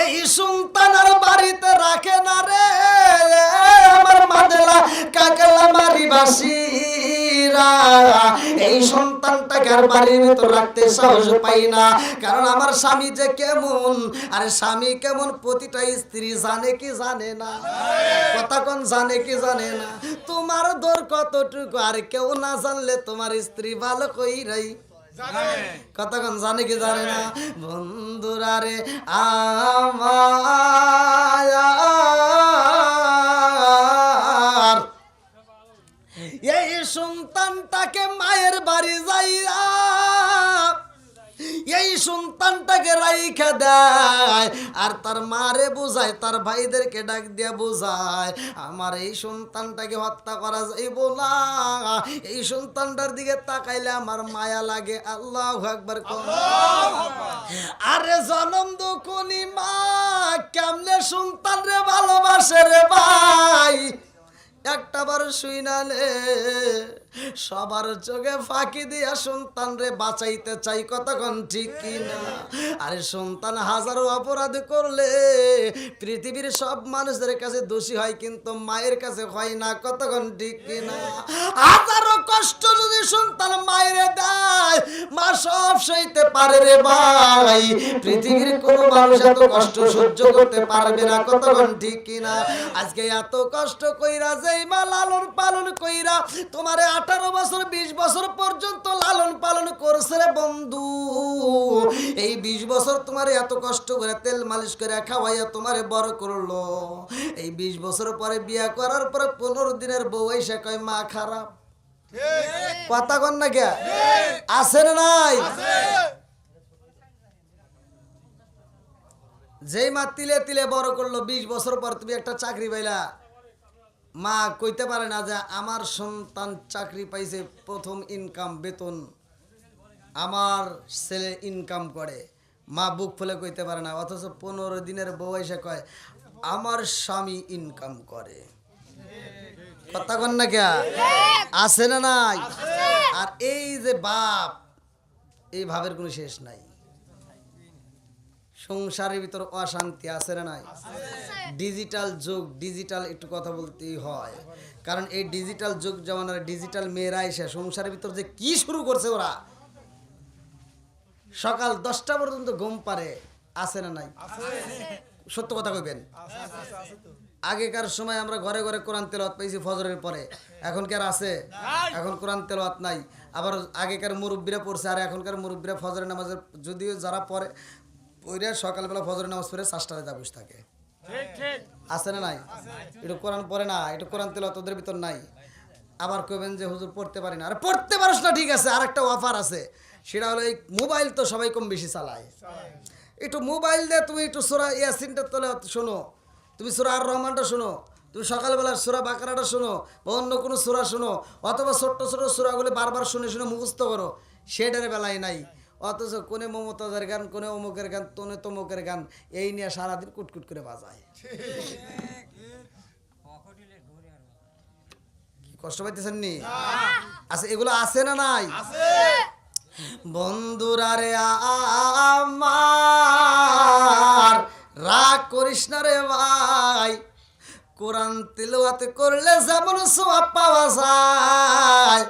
এই সন্তানের বাড়িতে রাখে না রে আমার মাদেলা কাকেলা মারি বাসিরা, এই সন্তানটাকে আর বাড়ির ভিতর রাখতে সাহস পাই না, কারণ আমার স্বামী যে কেমন, আরে স্বামী কেমন প্রতিটা স্ত্রী জানে কি জানে না? কথা কোন জানে কি জানে না? তোমার দর কতটুকু আর কেউ না জানলে তোমার স্ত্রী ভালো কইরাই কতক্ষণ জানে কি জানে না? বন্ধুরা রে আমার এই সন্তানটাকে মায়ের বাড়ি যাইয়া এই সন্তানটাকে রাইখা দেয়, আর তার মারে বুঝায়, তার ভাইদেরকে ডাক দিয়া বুঝায়, আমার এই সন্তানটাকে হত্যা করা যাইব না, এই সন্তানটার দিকে তাকাইলে আমার মায়া লাগে। আল্লাহু আকবার। আরে জনম দুঃখনি মা কেমনে সন্তান রে ভালোবাসে রে ভাই, একটা বার শুই না লে সবার চোখে ফাঁকি দিয়া সন্তান রে বাঁচাইতে চাই। কতক্ষণ ঠিক কিনা? আরে সন্তান হাজারো অপরাধ করলে পৃথিবীর সব মানুষদের কাছে দোষী হয়, কিন্তু মায়ের কাছে হয় না। কতক্ষণ ঠিক কিনা? হাজারো কষ্ট যদি সন্তান মায়ের দেয়, মা সব সইতে পারে রে ভাই, পৃথিবীর কোনো মানুষ এত কষ্ট সহ্য করতে পারবে না। কতক্ষণ ঠিক কিনা? আজকে এত কষ্ট কইরা যেই মা লালন পালন কইরা তোমারে 18 বছর 20 বছর পর্যন্ত লালন পালন করছে রে বন্ধু, এই 20 বছর তোমারে এত কষ্ট করে তেল মালিশ করে খাওয়াইয়া তোমারে বড় করলো, এই 20 বছর পরে বিয়া করার পরে 15 দিনের বউ এসে কয় মা খারাপ। কথা কন না কে? আছে না নাই? যেই মা তিলে তিলে বড় করলো, 20 বছর পর তুমি একটা চাকরি পাইলা, মা কইতে পারে না যে আমার সন্তান চাকরি পাইছে, প্রথম ইনকাম বেতন আমার ছেলে ইনকাম করে, মা বুক ফুলে কইতে পারে না। অথচ 15 দিনের বউ এসে কয় আমার স্বামী ইনকাম করে। কথা কন না কে? আছে না নাই? আর এই যে বাপ, এই ভাবের কোনো শেষ নাই। সংসারের ভিতর অশান্তি আছে না নাই? ডিজিটাল যুগ, ডিজিটাল একটু কথা বলতেই হয়, কারণ এই ডিজিটাল যুগ জমানার ডিজিটাল মেয়েরা এসে সংসারের ভিতর যে কি শুরু করছে ওরা, সকাল 10টা পর্যন্ত ঘুম পারে, আছে না নাই? সত্য কথা কইবেন। আগেকার সময় আমরা ঘরে ঘরে কোরআন তেলাওয়াত পাইছি ফজরের পরে, এখন কি আর আছে? এখন কোরআন তেলাওয়াত নাই। আবার আগেকার মুরব্বীরা পড়ছে, আর এখনকার মুরব্বীরা ফজরের নামাজের যদিও যারা পড়ে ওইরা সকালবেলা ফজরের নামাজ পড়ে 4টায় যা বসে থাকে, আছে না নাই? একটু কোরআন পড়ে না, একটু কোরআন তেলাওয়াত ওদের ভিতর নাই। আবার কইবেন যে হুজুর পড়তে পারি না, আরে পড়তে পারছ না ঠিক আছে, আর একটা অফার আছে, সেটা হলো এই মোবাইল তো সবাই কম বেশি চালায়, একটু মোবাইল দিয়ে তুমি একটু সূরা ইয়াসিনটা তেলাওয়াত শোনো, তুমি সূরা আর রহমানটা শোনো, তুমি সকালবেলা সূরা বাকারাটা শোনো, বা অন্য কোনো সূরা শোনো, অথবা ছোট্ট ছোট সূরাগুলো বারবার শুনে শুনে মুখস্থ করো, সেটার বেলায় নাই। অথচ কোনে মমতাজের গান, কোনে অমুকের গান, তোনে তমুকের গান, এই নিয়ে সারাদিন কুটকুট করে বাজায়। কি কষ্ট পাইতেছেন নি? আচ্ছা, এগুলো আছে না নাই? বন্ধুরা রে আমার, রাগ করিস না রে ভাই, কোরআন তিলাওয়াত করলে যেমন সওয়াব পাওয়া যায়,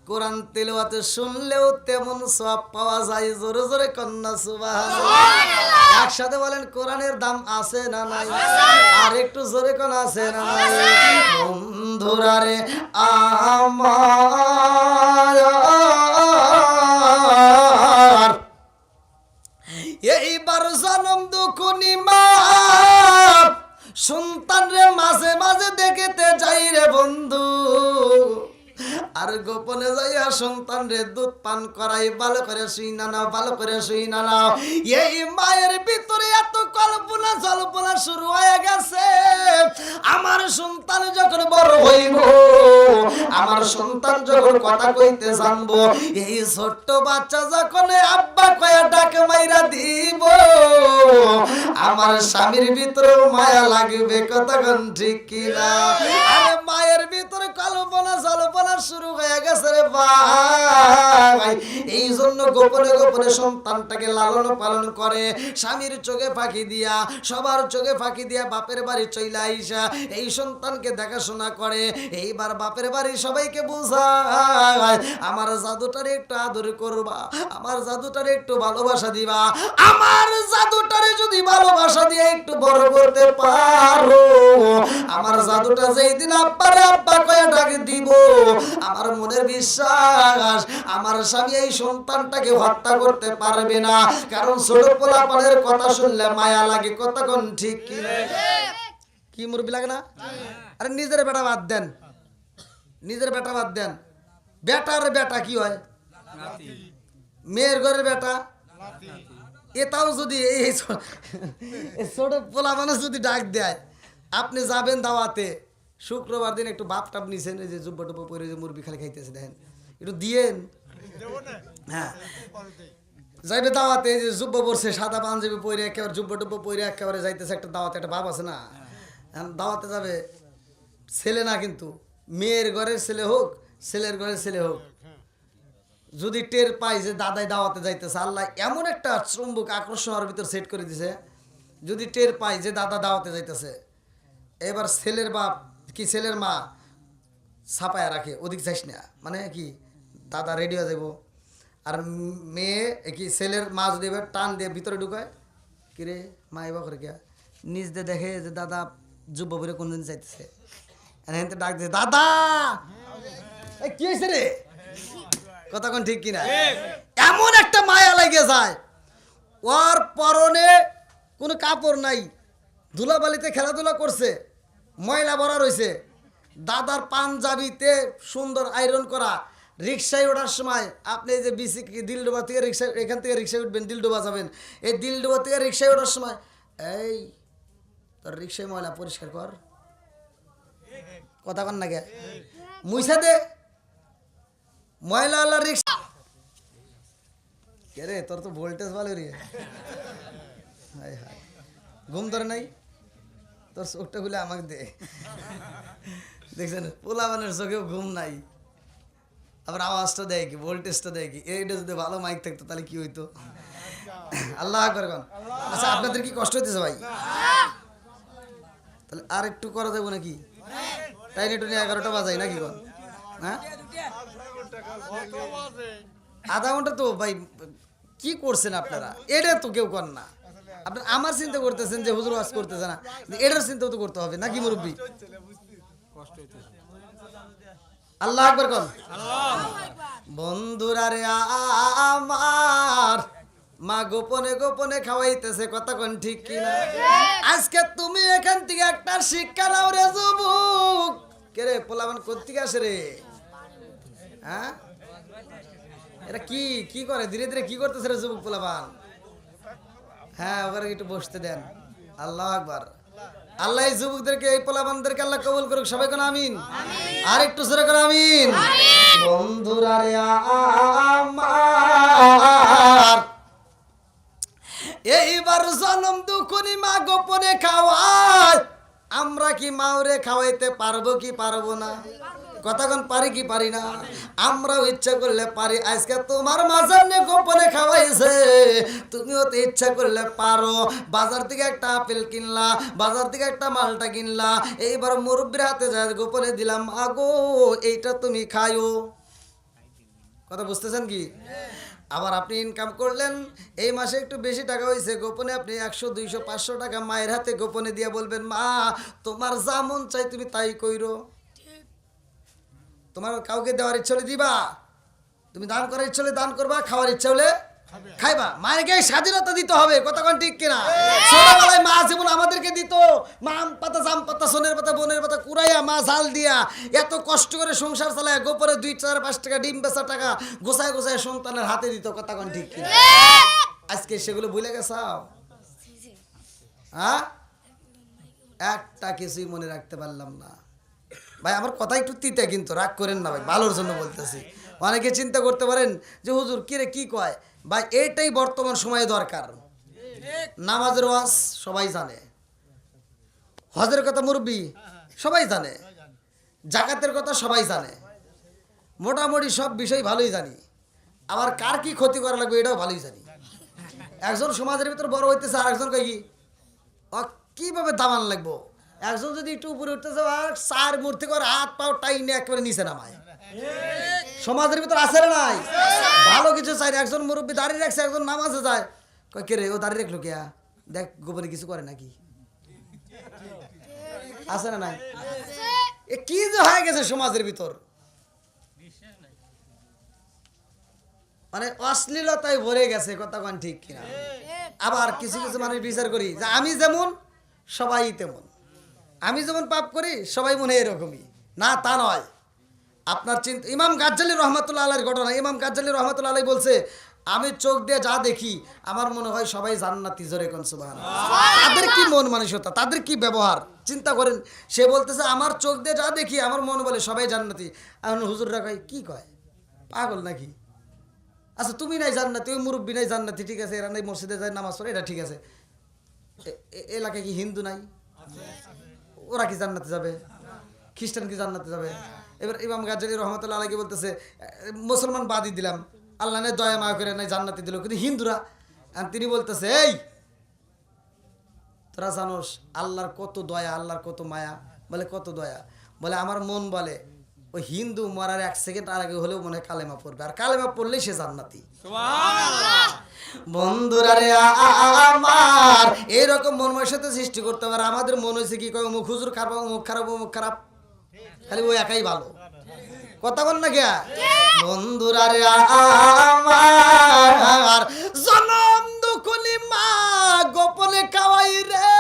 কোরআন তিলাওয়াত শুনলেও তেমন সওয়াব পাওয়া যায়। জোরে জোরে কন্যা সুবহানাল্লাহ। একসাথে বলেন কোরআনের দাম আছে না নাই? আর একটু জোরে কোন আছে না নাই? বন্ধুরা রে আমার, এইবার জনম দুখুনি মা সন্তান রে মাঝে মাঝে দেখতে যাই রে বন্ধু, আর গোপনে যাইয়া সন্তান রে দুধ পান করাই, ভালো করে শুই না নাও, ভালো করে শুই না নাও। এই মায়ের ভিতরে এত কল্পনা জল্পনা শুরু হয়ে গেছে, আমার সন্তান যখন বড় হইব, আমার সন্তান যখন কথা কইতে জানবো, এই ছোট্ট বাচ্চা যখন আব্বা কয়া ডাক মাইরা দিব, আমার স্বামীর ভিতরে মায়া লাগবে, কথা কোন ঠিক কিনা? আরে মায়ের ভিতরে কল্পনা জল্পনা শুরু হয়ে গেছে রে ভাই। এই জন্য গোপনে গোপনে সন্তানটাকে লালন পালন করে, স্বামীর চোখে ফাঁকি দিয়া, সবার চোখে ফাঁকি দিয়া বাপের বাড়ি চইলা আইসা এই সন্তানকে দেখাশোনা করে। এইবার বাপের বাড়ি সবাইকে বুঝায়, আমার জাদুটারে একটু আদর করবা, আমার জাদুটারে একটু ভালোবাসা দিবা, আমার জাদুটারে যদি ভালোবাসা দিয়ে একটু বড় করতে পারো, আমার জাদুটা যেই দিন আব্বারে আব্বা কয়ে ডাক দিব, আমার মনের বিশ্বাস আমার স্বামী এই সন্তানটাকে হত্যা করতে পারবে না, কারণ ছোট পোলাপানের কথা শুনলে মায়া লাগে, কথা কোন ঠিক কি? কি মুরবি লাগে না? আরে নিজের বেটা বাদ দেন, নিজের বেটা বাদ দেন, বেটার বেটা কি হয়? মেয়ের ঘরের বেটা, এটাও যদি এই ছোট পোলা মানুষ যদি ডাক দেয়, আপনি যাবেন দাওয়াতে, শুক্রবার দিন একটু বাপ টাপ নিছেন, এই যে জুব্বা টুব্বা পরে যে মুরগি খালি খাইতেছে, দেখেন একটু দিয়েন। হ্যাঁ, যাইবে দাওয়াতে, এই যে জুব্বা পরছে, সাদা পাঞ্জাবি পরে একেবারে জুব্বা টুব্বা পরে একেবারে যাইতেছে একটা দাওয়াতে, একটা বাপ আছে না, দাওয়াতে যাবে, ছেলে না কিন্তু, মেয়ের ঘরের ছেলে হোক, ছেলের ঘরের ছেলে হোক, যদি টের পাই যে দাদাই দাওয়াতে যাইতেছে, আল্লাহ এমন একটা চুম্বক আকর্ষণ ওর ভিতর সেট করে দিছে, যদি টের পাই যে দাদা দাওয়াতে যাইতেছে, এবার ছেলের বাপ কি ছেলের মা ছাপায়া রাখে, ওদিক যাইস না, মানে কি দাদা রেডি হয়ে যাবো, আর মেয়ে কি ছেলের মা যদি এবার টান দিয়ে ভিতরে ঢুকায়, কিরে মা এবার করে কে নিজ দিয়ে দেখে যে দাদা যুব বলে কোনদিন যাইতেছে, ডাক দিয়ে দাদা কি হয়েছে রে, কথা কোন ঠিক কিনা? এমন একটা মায়া লাগে যায়, ওর পরনে কোনো কাপড় নাই, ধুলাবালিতে খেলাধুলা করছে, ময়লা ভরা রয়েছে, দাদার পাঞ্জাবিতে সুন্দর আয়রন করা, রিক্সায় ওঠার সময় আপনি এই যে বিসি দিলডোবা থেকে রিক্সা, এখান থেকে রিক্সায় উঠবেন, দিলডোবা যাবেন, এই দিলডোবা থেকে রিক্সায় ওঠার সময় এই তোর রিক্সায় ময়লা পরিষ্কার কর, কথা কন না গে, মুইসা দে ময়লা আল্লাহ রিক্সা, কে রে তোর তো ভোল্টেজ ভালো রে, হায় হায় ঘুম ধরে নাই তোর, চোখটা খুলে আমাকে দে, দেখছেন পোলাবানের চোখেও ঘুম নাই, আবার আওয়াজটা দেয় কি, ভোল্টেজটা দেয় কি, এইটা যদি ভালো মাইক থাকতো তাহলে কি হইতো, আল্লাহ আকবার কোন। আচ্ছা আপনাদের কি কষ্ট হইতেছে ভাই? তাহলে আর একটু করা যাবো নাকি? টাইনে টুনি 11টা বাজাই নাকি কোন? হ্যাঁ আধা ঘন্টা তো ভাই কি করছেন আপনারা? এটা তো কেউ কর না। আপনার আমার চিন্তা করতেছেন যে হুজুর ওয়াজ করতেছে না, এটার চিন্তাও তো করতে হবে নাকি মুরব্বী? আল্লাহ আকবার কোন। বন্ধুরা রে আমার মা গোপনে গোপনে খাওয়াইতেছে, কথা কোন ঠিক কিনা? আজকে তুমি এখান থেকে একটা শিক্ষা নাও রে যুবক। কে রে পোলাবান কোত্থেকে আসে রে? হ্যাঁ এটা কি কি করে ধীরে ধীরে কি করতেছে রে যুবক পোলাবান? হ্যাঁ ওখানে একটু বসতে দেন। আল্লাহ আকবার। আল্লাহ এই যুবকদেরকে এই পোলাবানদেরকে আল্লাহ কবুল করুক, সবাই কোন আমিন। আর একটু জোরে করে আমিন। বন্ধুরা রে আমার এইবার জনম দুখুনি মা গোপনে খাওয়ায়, আমরা কি মাওরে খাওয়াইতে পারবো কি পারবো না? কতক্ষণ পারি কি পারি না? আমরাও ইচ্ছা করলে পারি। আজকে তোমার মাজার নিয়ে গোপনে খাওয়াইছে, তুমিও তো ইচ্ছা করলে পারো। বাজার থেকে একটা আপেল কিনলা, বাজার থেকে একটা মালটা কিনলা, এইবার মুরব্বির হাতে যায় গোপনে দিলাম, আগো এইটা তুমি খাইও। কথা বুঝতেছেন কি? আবার আপনি ইনকাম করলেন, এই মাসে একটু বেশি টাকা হয়েছে, গোপনে আপনি 100 200 500 টাকা মায়ের হাতে গোপনে দিয়ে বলবেন, মা তোমার যা মন চাই তুমি তাই কইরো। তোমার কাউকে দেওয়ার ইচ্ছা হলে দিবা, তুমি দান করার ইচ্ছা হলে দান করবা, খাওয়ার ইচ্ছা হলে খাইবা। মায়েরকে স্বাধীনতা দিতে হবে, কতক্ষণ ঠিক কিনা? ছোটবেলায় মা যেমন আমাদেরকে দিত, মা আম পাতা জাম পাতা সোনের পাতা বনের পাতা কুড়াইয়া মা ঝাল দিয়া এত কষ্ট করে সংসার চালায়, গোপরে 2 4 5 টাকা ডিম বেচা টাকা গোছায় গোছায় সন্তানের হাতে দিত, কতক্ষণ ঠিক কিনা? আজকে সেগুলো ভুলে গেছাও? হ্যাঁ একটা কিছুই মনে রাখতে পারলাম না ভাই। আমার কথা একটু তিতা, কিন্তু রাগ করেন না ভাই, ভালোর জন্য বলতেছি। অনেকে চিন্তা করতে পারেন যে হুজুর কিরে কি কয় ভাই, এইটাই বর্তমান সময়ে দরকার। নামাজের ওয়াজ সবাই জানে, হজের কথা মুরব্বি সবাই জানে, জাকাতের কথা সবাই জানে, মোটামুটি সব বিষয় ভালোই জানি। আবার কার কি ক্ষতি করা লাগবে এটাও ভালোই জানি। একজন সমাজের ভিতর বড় হইতেছে, আর একজন কয় কি কিভাবে দামান লাগবো। একজন যদি একটু উপরে উঠতেছে আর 4 মূর্তি করে হাত পাও টাইনে একেবারে নিচে নামায়। সমাজের ভিতর আছে না নাই? ভালো কিছু চাই। একজন মুরব্বী দাঁড়িয়ে রাখছে, একজন নামাজে যায়, কয় কে রে ও দাঁড়িয়ে রাখলো কে? দেখ গোপনে কিছু করে নাকি? আছে না নাই? এ কি যে হয়ে গেছে সমাজের ভিতর, মানে অশ্লীলতায় ভরে গেছে, কতক্ষণ ঠিক কিনা? আবার কিছু কিছু মানুষ বিচার করি যে আমি যেমন সবাই তেমন, আমি যেমন পাপ করি সবাই মনে এরকমই না, তা নয়। আপনার চিন্তা, ইমাম গাজ্জালি রহমাতুল্লাহ আলাইহির ঘটনা। ইমাম গাজ্জালি রহমাতুল্লাহ আলাইহি বলছে, আমি চোখ দিয়ে যা দেখি আমার মনে হয় সবাই জান্নাতি। জোরে কোন সুবহানাল্লাহ। তাদের কি মন মানসিকতা, তাদের কি ব্যবহার চিন্তা করেন। সে বলতেছে আমার চোখ দিয়ে যা দেখি আমার মন বলে সবাই জান্নাতি। এখন হুজুররা কয় কি কয়, পাগল নাকি? আচ্ছা তুমি নাই জান্নাতি, ওই মুরব্বী নাই জান্নাতি, ঠিক আছে, এরা নাই মসজিদে যায় নামাজ পড়ে, এটা ঠিক আছে। এলাকায় কি হিন্দু নাই? ওরা কি জান্নাতে যাবে? খ্রিস্টান কি জান্নাতে যাবে? এবার ইমাম গাজ্জালি রহমাতুল্লাহ আলাইহি বলতেছে, মুসলমান বাদই দিলাম, আল্লাহ নাই দয়া মায়া করে নাই জান্নাতে দিল, কিন্তু হিন্দুরা। তিনি বলতেছে, এই তোরা জানোস আল্লাহর কত দয়া, আল্লাহর কত মায়া? বলে কত দয়া? বলে আমার মন বলে ওই হিন্দু মরার 1 সেকেন্ড আর আগে হলেও মনে হয় কালেমা পড়বে, আর কালেমা পড়লেই সে জান্নাতি। বন্ধুরা রে আমার এইরকম মন মানসিকতা সৃষ্টি করতে পারে। আমাদের মন হয়েছে কি কয় অমুক হুজুর খারাপ, অমুক খারাপ, অমুক খারাপ, খালি ওই একাই ভালো, কথা বল না কে? বন্ধুরা রে আমার জনম দুখুনি মা গোপনে খাওয়াই রে,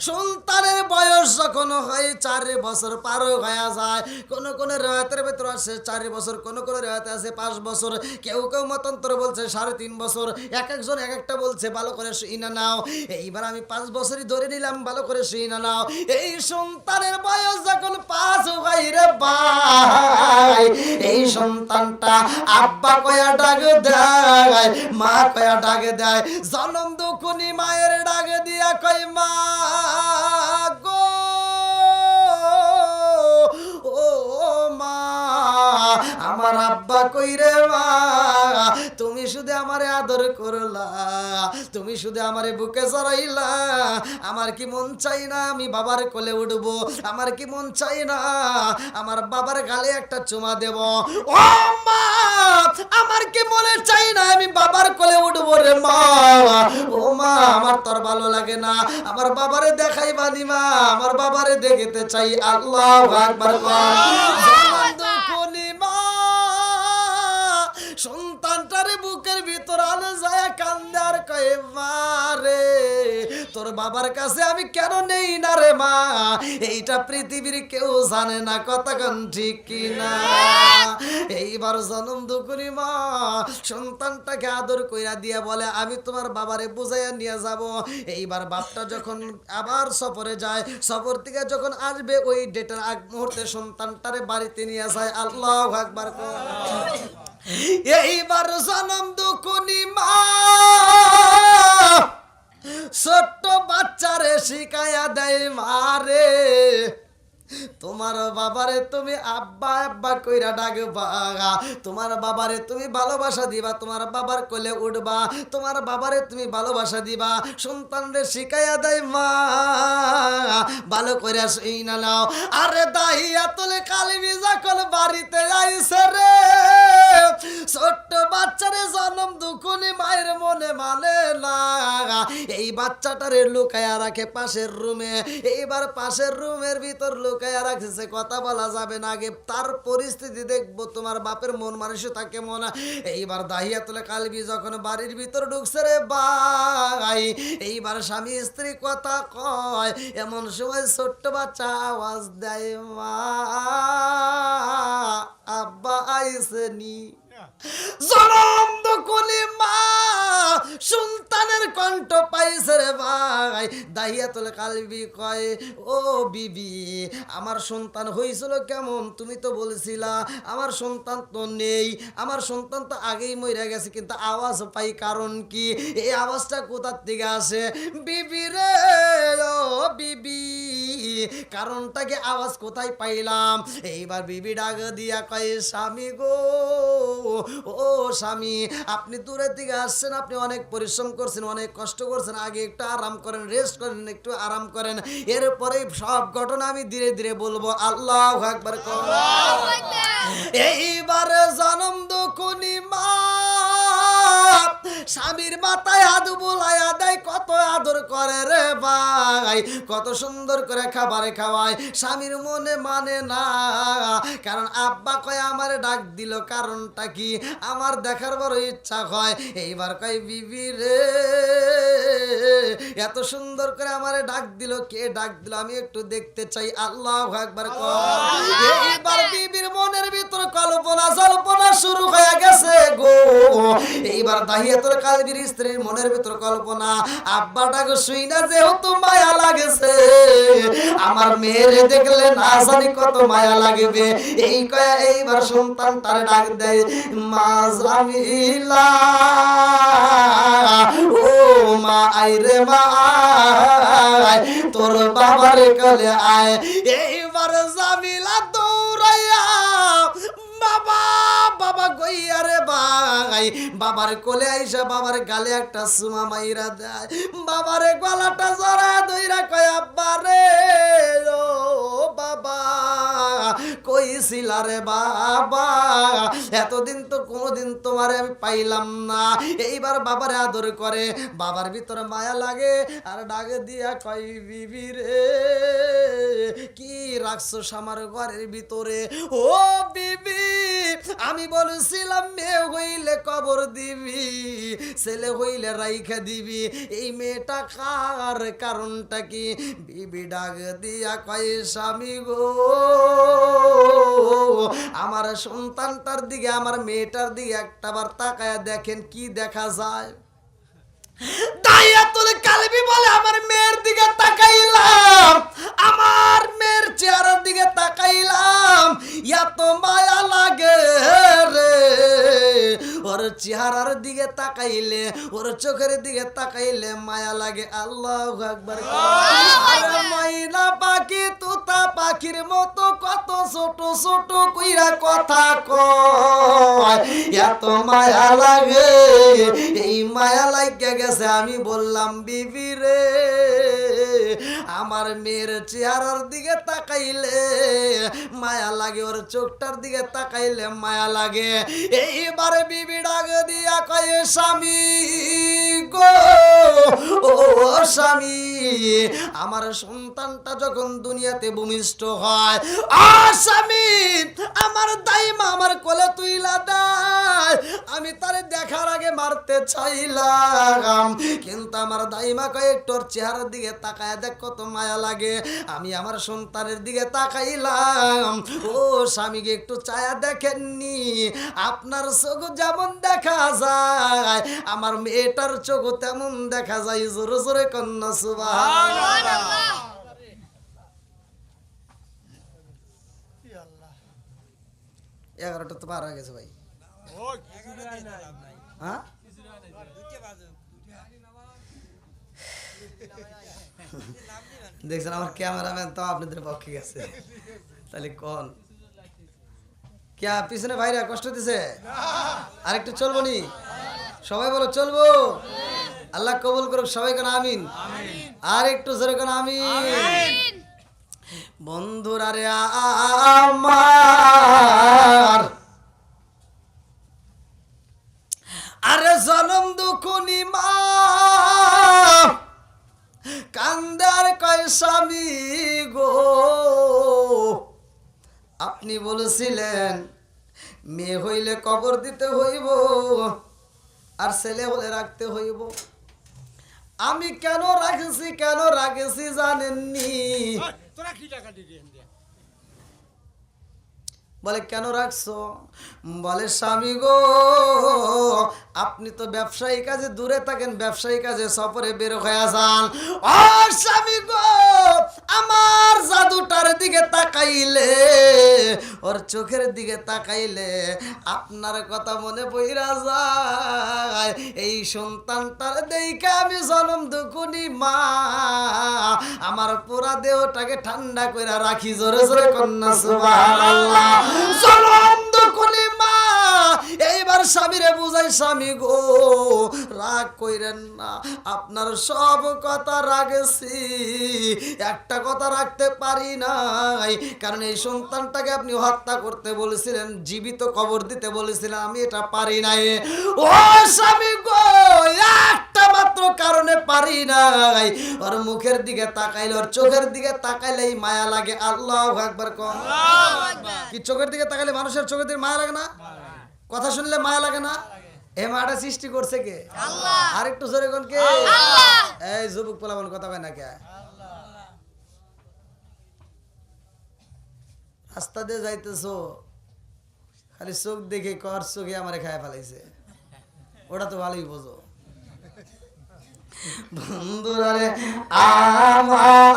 সন্তানের বয়স যখন হয় 4 বছর পার হয়ে যায়, কোন কোন রেওয়ায়েতের ভিতর আছে 4 বছর, কোন কোন রেওয়ায়েতে আছে 5 বছর, কেউ কেউ মতান্তর বলছে 3.5 বছর, এক একজন এক একটা বলছে। ভালো করে শুইনা নাও, এইবার আমি 5 বছরই ধরে নিলাম, ভালো করে শুইনা নাও। এই সন্তানের বয়স যখন 5 হয় রে ভাই, এই সন্তানটা আব্বা কয়া ডাক দেয়, মা কয়া ডাক দেয়। জনম দুখুনি মায়ের ডাক দিয়া কয় মা গো, ও মা আমার আব্বা কই রে মা, তুমি শুধু আমারে আদর করলা, তুমি শুধু আমারে বুকে জড়াইলা। আমার কি মন চাই না আমি বাবার কোলে উঠবো? আমার কি মন চাই না আমার বাবার গালে একটা চুমা দেব? ও মা, আমার কি মনে চাই না আমি বাবার কোলে উঠবো রে মা? ও মা, আমার তোর ভালো লাগে না? আমার বাবারে দেখাই বানি মা, আমার বাবারে দেখতে চাই। আল্লাহু আকবার। সন্তানটারে বুকের ভিতর আনে যায় কান্দে আর কয়ে মারে তোর বাবার কাছে আমি কেন নেই না রে মা? এইটা পৃথিবীর কেউ জানে না, কতক্ষণ ঠিক কিনা? এইবার জনম দুকুনি মা সন্তানটাকে আদর কইরা দিয়া বলে আমি তোমার বাবারে বুঝাইয়া নিয়ে যাব। এইবার বাপটা যখন আবার সফরে যায়, সফর থেকে যখন আসবে ওই ডেটের আগ মুহূর্তে সন্তানটারে বাড়িতে নিয়ে যায়। আল্লাহু আকবার। এইবার জনম দুকুনি মা ছোট্ট বাচ্চারে শিখাইয়া দেয় মারে তোমার বাবারে তুমি আব্বা আব্বা কইরা ডাকবা, তোমার বাবারে তুমি ভালোবাসা দিবা, তোমার বাবার কোলে উঠবা, তোমার বাবারে তুমি ভালোবাসা দিবা। সন্তানরে শিখাইয়া দেয় মা, ভালো করে শুই না নাও। আরে দাহিয়াতুল কালবি যখন বাড়িতে আইছে রে, ছোট্ট বাচ্চারে জন্ম দুকুনি মায়ের মনে মানে না। এই বাচ্চাটারে লুকায়া রাখে পাশের রুমে। এইবার পাশের রুমের ভিতর লুকায়া রাখছে, কথা বলা যাবে না, আগে তার পরিস্থিতি দেখবো তোমার বাপের মন মানসিকতা কেমন। এইবার দাহিয়াতুল কালবি যখন বাড়ির ভিতর ঢুকছে রে ভাই, এইবার স্বামী স্ত্রী কথা কয়, এমন সময় ছোট্ট বাচ্চা আওয়াজ দেয় মা আব্বা আইসেনি। জনম দুকুনি মা সন্তানের কণ্ঠ পাইছে রে ভাই। দাহিয়াতুল কালবি কয় ও বিবি, আমার সন্তান হয়েছিল কেমন? তুমি তো বলেছিলা আমার সন্তান তো নেই, আমার সন্তান তো আগেই মরে গেছে, কিন্তু আওয়াজ পাই, কারণ কি? এই আওয়াজটা কোথার থেকে আসে? বিবি রে ও বিবি, কারণটা কি? আওয়াজ কোথায় পাইলাম? এইবার বিবি ডাক দিয়া কয় স্বামী গো, ও স্বামী, আপনি দূরের দিকে আসছেন, আপনি অনেক পরিশ্রম করছেন, অনেক কষ্ট করছেন, আগে একটু আরাম করেন, রেস্ট করেন, একটু আরাম করেন, এরপরে সব ঘটনা আমি ধীরে ধীরে বলবো। আল্লাহু আকবার। এইবারে জনম দুকুনি মা স্বামীর মাথায় হাত বুলাইয়া দেয়, কত আদর করে রে ভাই, কত সুন্দর করে খাবারে খাওয়ায়। স্বামীর মনে মানে না, কারণ আব্বা কয় আমারে ডাক দিল, কারণটা কি? আমার দেখার বড় ইচ্ছা হয়। এইবার কয় বিবি রে এত সুন্দর করে আমারে ডাক দিল, কে ডাক দিল আমি একটু দেখতে চাই। আল্লাহু আকবার। এইবার বিবির মনের ভিতর কল্পনা জল্পনা শুরু হয়ে গেছে গো। এইবার দাহিয়াতুল কালবির স্ত্রীর মনের ভিতর কল্পনা, আব্বাটাকে শুই না যেহেতু মায়া লাগেছে, আমার মেয়েরে দেখলে না জানি কত মায়া লাগবে। এই কয়া এইবার সন্তানটারে ডাক দেয় মা জামিলা, ও মা আইরে মা তোর বাবার কোলে আয়। এইবার জামিলা দৌড়াইয়া বাবা বাবা গইয়া রে ভাই, বাবার কোলে আইসা বাবার গালে একটা সুমা মাইরা দেয়, বাবারে গলাটা জড়া ধইরা কয় আব্বা রে ও বাবা কইছিলা রে বাবা, এতদিন তো কোনোদিন তোমারে আমি পাইলাম না। এইবার বাবারে আদর করে, বাবার ভিতরে মায়া লাগে, আর ডাক দিয়া কয় বিবি রে কি রাখছো আমার ঘরের ভিতরে? ও বিবি, আমি বলেছিলাম মেয়ে হইলে কবর দিবি, ছেলে হইলে রাইখা দিবি, এই মেয়েটা কার? কারণটা কি? বিবি ডাক দিয়া কয় স্বামী গো, আমার সন্তানটার দিকে আমার মেয়েটার দিকে একটাবার তাকায়া দেখেন, কি দেখা যায়? দাহিয়াতুল কালবি বলে আমার মেয়ের দিকে তাকাইলাম, আমার মেয়ের চেহারার দিকে তাকাইলাম, এত মায়া লাগে রে, ওর চেহারার দিকে তাকাইলে, ওর চোখের দিকে তাকাইলে মায়া লাগে। আল্লাহু আকবার। আরে ময়না পাখি তোতা পাখির মতো কত ছোট ছোট কইরা কথা কয়, এত মায়া লাগে। এই মায়া লাগিয়া গেছে। আমি বললাম বিবি রে, আমার মেয়ের চেহারার দিকে তাকাইলে মায়া লাগে, ওর চোখটার দিকে তাকাইলে মায়া লাগে। এইবারে বিবি ডাক দিয়া কয়ে স্বামী গো, ও স্বামী, আমার সন্তানটা যখন দুনিয়াতে ভূমিষ্ঠ হয়, স্বামী আমার দাইমা আমার কোলে তুইলা দেয়, আমি তারে দেখার আগে মারতে চাইলাম, কিন্তু আমার দাইমা কয়ে তোর চেহারার দিকে তাকায় দেখ কত মায়া লাগে। আমি আমার সন্তানের দিকে তাকাইলাম। ও স্বামীকে একটু চায়া দেখেননি, আপনার চোখ যেমন দেখা যায় আমার মেয়েটার চোখ তেমন দেখা যায়। জোরে জোরে কন্যা সুবহানাল্লাহ। 11টা তো পার হয়ে গেছে ভাই। হ্যাঁ দেখছেন আমার ক্যামেরাম্যান তো আপনাদের পক্ষে গেছে, তাহলে কোন কে পিছনে ভাইরা কষ্ট দিছে? আরেকটু চলবো নি? সবাই বলো চলবো। আল্লাহ কবুল করুক, সবাই কেন আমিন। আর একটু জোরে কেন আমিন। বন্ধুরা রে আমার, আরে জনম দুখুনি মা কান্দার কয় স্বামী গো, আপনি বলেছিলেন মেয়ে হইলে কবর দিতে হইব আর ছেলে হলে রাখতে হইব। আমি কেন রাখেছি জানেননি? বলে কেন রাখছো? বলে স্বামী গো, আপনি তো ব্যবসায়ী কাজে দূরে থাকেন, ব্যবসায়ী কাজে সফরে বের হয়ে যান। ও স্বামী গো, আমার জাদুটার দিকে তাকাইলে, ওর চোখের দিকে তাকাইলে আপনার কথা মনে পইরা যায়। এই সন্তানটার দেখে আমি জনম দুকুনি মা আমার পুরা দেহটাকে ঠান্ডা করে রাখি। জোরে জোরে কন্যা সুবহানাল্লাহ। জনম দুকুনি মা এইবার স্বামীরে বুঝাই, স্বামী গো রাগ কইরেন না, আপনার সব কথা রাখেছি, একটা কথা রাখতে পারি নাই, কারণ এই সন্তানটাকে আপনি হত্যা করতে বলেছিলেন, জীবিত কবর দিতে বলেছিলেন, আমি এটা পারি নাই। ও স্বামী গো, একটা মাত্র কারণে পারি নাই, ওর মুখের দিকে তাকাইলে, ওর চোখের দিকে তাকাইলেই মায়া লাগে। আল্লাহু আকবার। কি চোখের দিকে তাকাইলে মানুষের চোখের দিকে মায়া লাগে না? কথা শুনলে মায়া লাগে না? এ মাটা সৃষ্টি করছে কে? আল্লাহ। আর একটু জোরে কোন কে? আল্লাহ। এই যুবক পোলাপন কথা কয় না কে? রাস্তা দিয়ে যাইতেছো, খালি চোখ দেখে কর চোখে আমারে খায় ফেলাইছে, ওটা তো ভালোই বোঝো। বন্ধুরা রে আমার,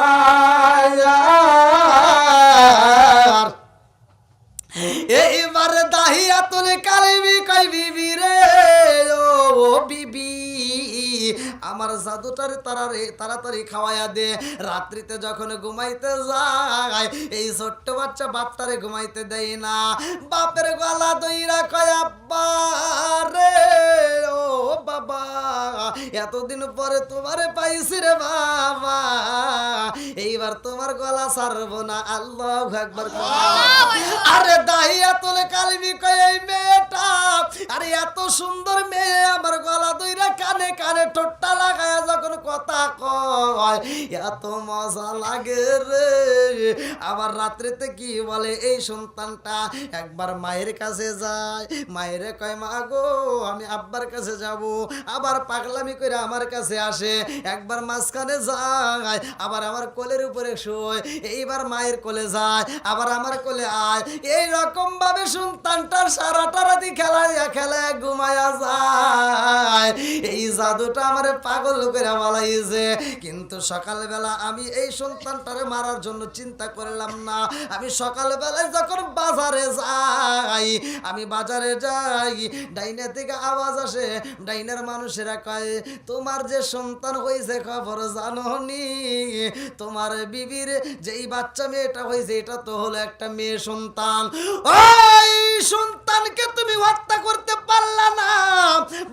এইবার দাহিয়াতুল কালবি কই বিবি রে, ও বিবি আমার জাদুটারে তাড়াতাড়ি খাওয়াইয়া দে। রাত্রিতে যখন ঘুমাইতে যায় এই ছোট্ট বাচ্চা বাপটারে ঘুমাইতে দেয় না, বাপের গলা দইরা কয় আব্বা রে, ও বাবা এতদিন পরে তোমারে পাইছি রে বাবা, এইবার তোমার গলা ছাড়বো না। আল্লাহু আকবার। আরে দাহিয়াতুল কালবি কয় এই মেয়েটা, আরে এত সুন্দর মেয়ে আমার গলা দইরা কানে কানে ঠোঁটটা লাগায়া যখন কথা কয় এত মজা লাগে রে। আবার রাত্রিতে কি বলে এই সন্তানটা, একবার মায়ের কাছে যায়, মায়ের কয় মা গো আমি আব্বার কাছে যাব, আবার পাগলামি করে আমার কাছে আসে, একবার মাঝখানে যায়, আবার আমার কোলের উপরে শোয়, এইবার মায়ের কোলে যায়, আবার আমার কোলে আয়, এই রকম ভাবে সন্তানটার সারাটা রাতি খেলায় ঘুমায়া যায়। এই জাদুটা আমারে পাগল করে বলাইছে, কিন্তু কিন্তু সকালবেলা আমি এই সন্তানটারে মারার জন্য চিন্তা করলাম না। আমি সকালবেলায় যখন বাজারে যাই, আমি বাজারে যাই, ডাইনে থেকে আওয়াজ আসে, ডাইনের মানুষেরা কয় তোমার যে সন্তান হয়েছে খবর জানো নি? তোমার বিবির যেই বাচ্চা মেয়েটা হয়েছে এটা তো হলো একটা মেয়ে সন্তান। ওই সন্তানকে তুমি হত্যা করতে পারলা না,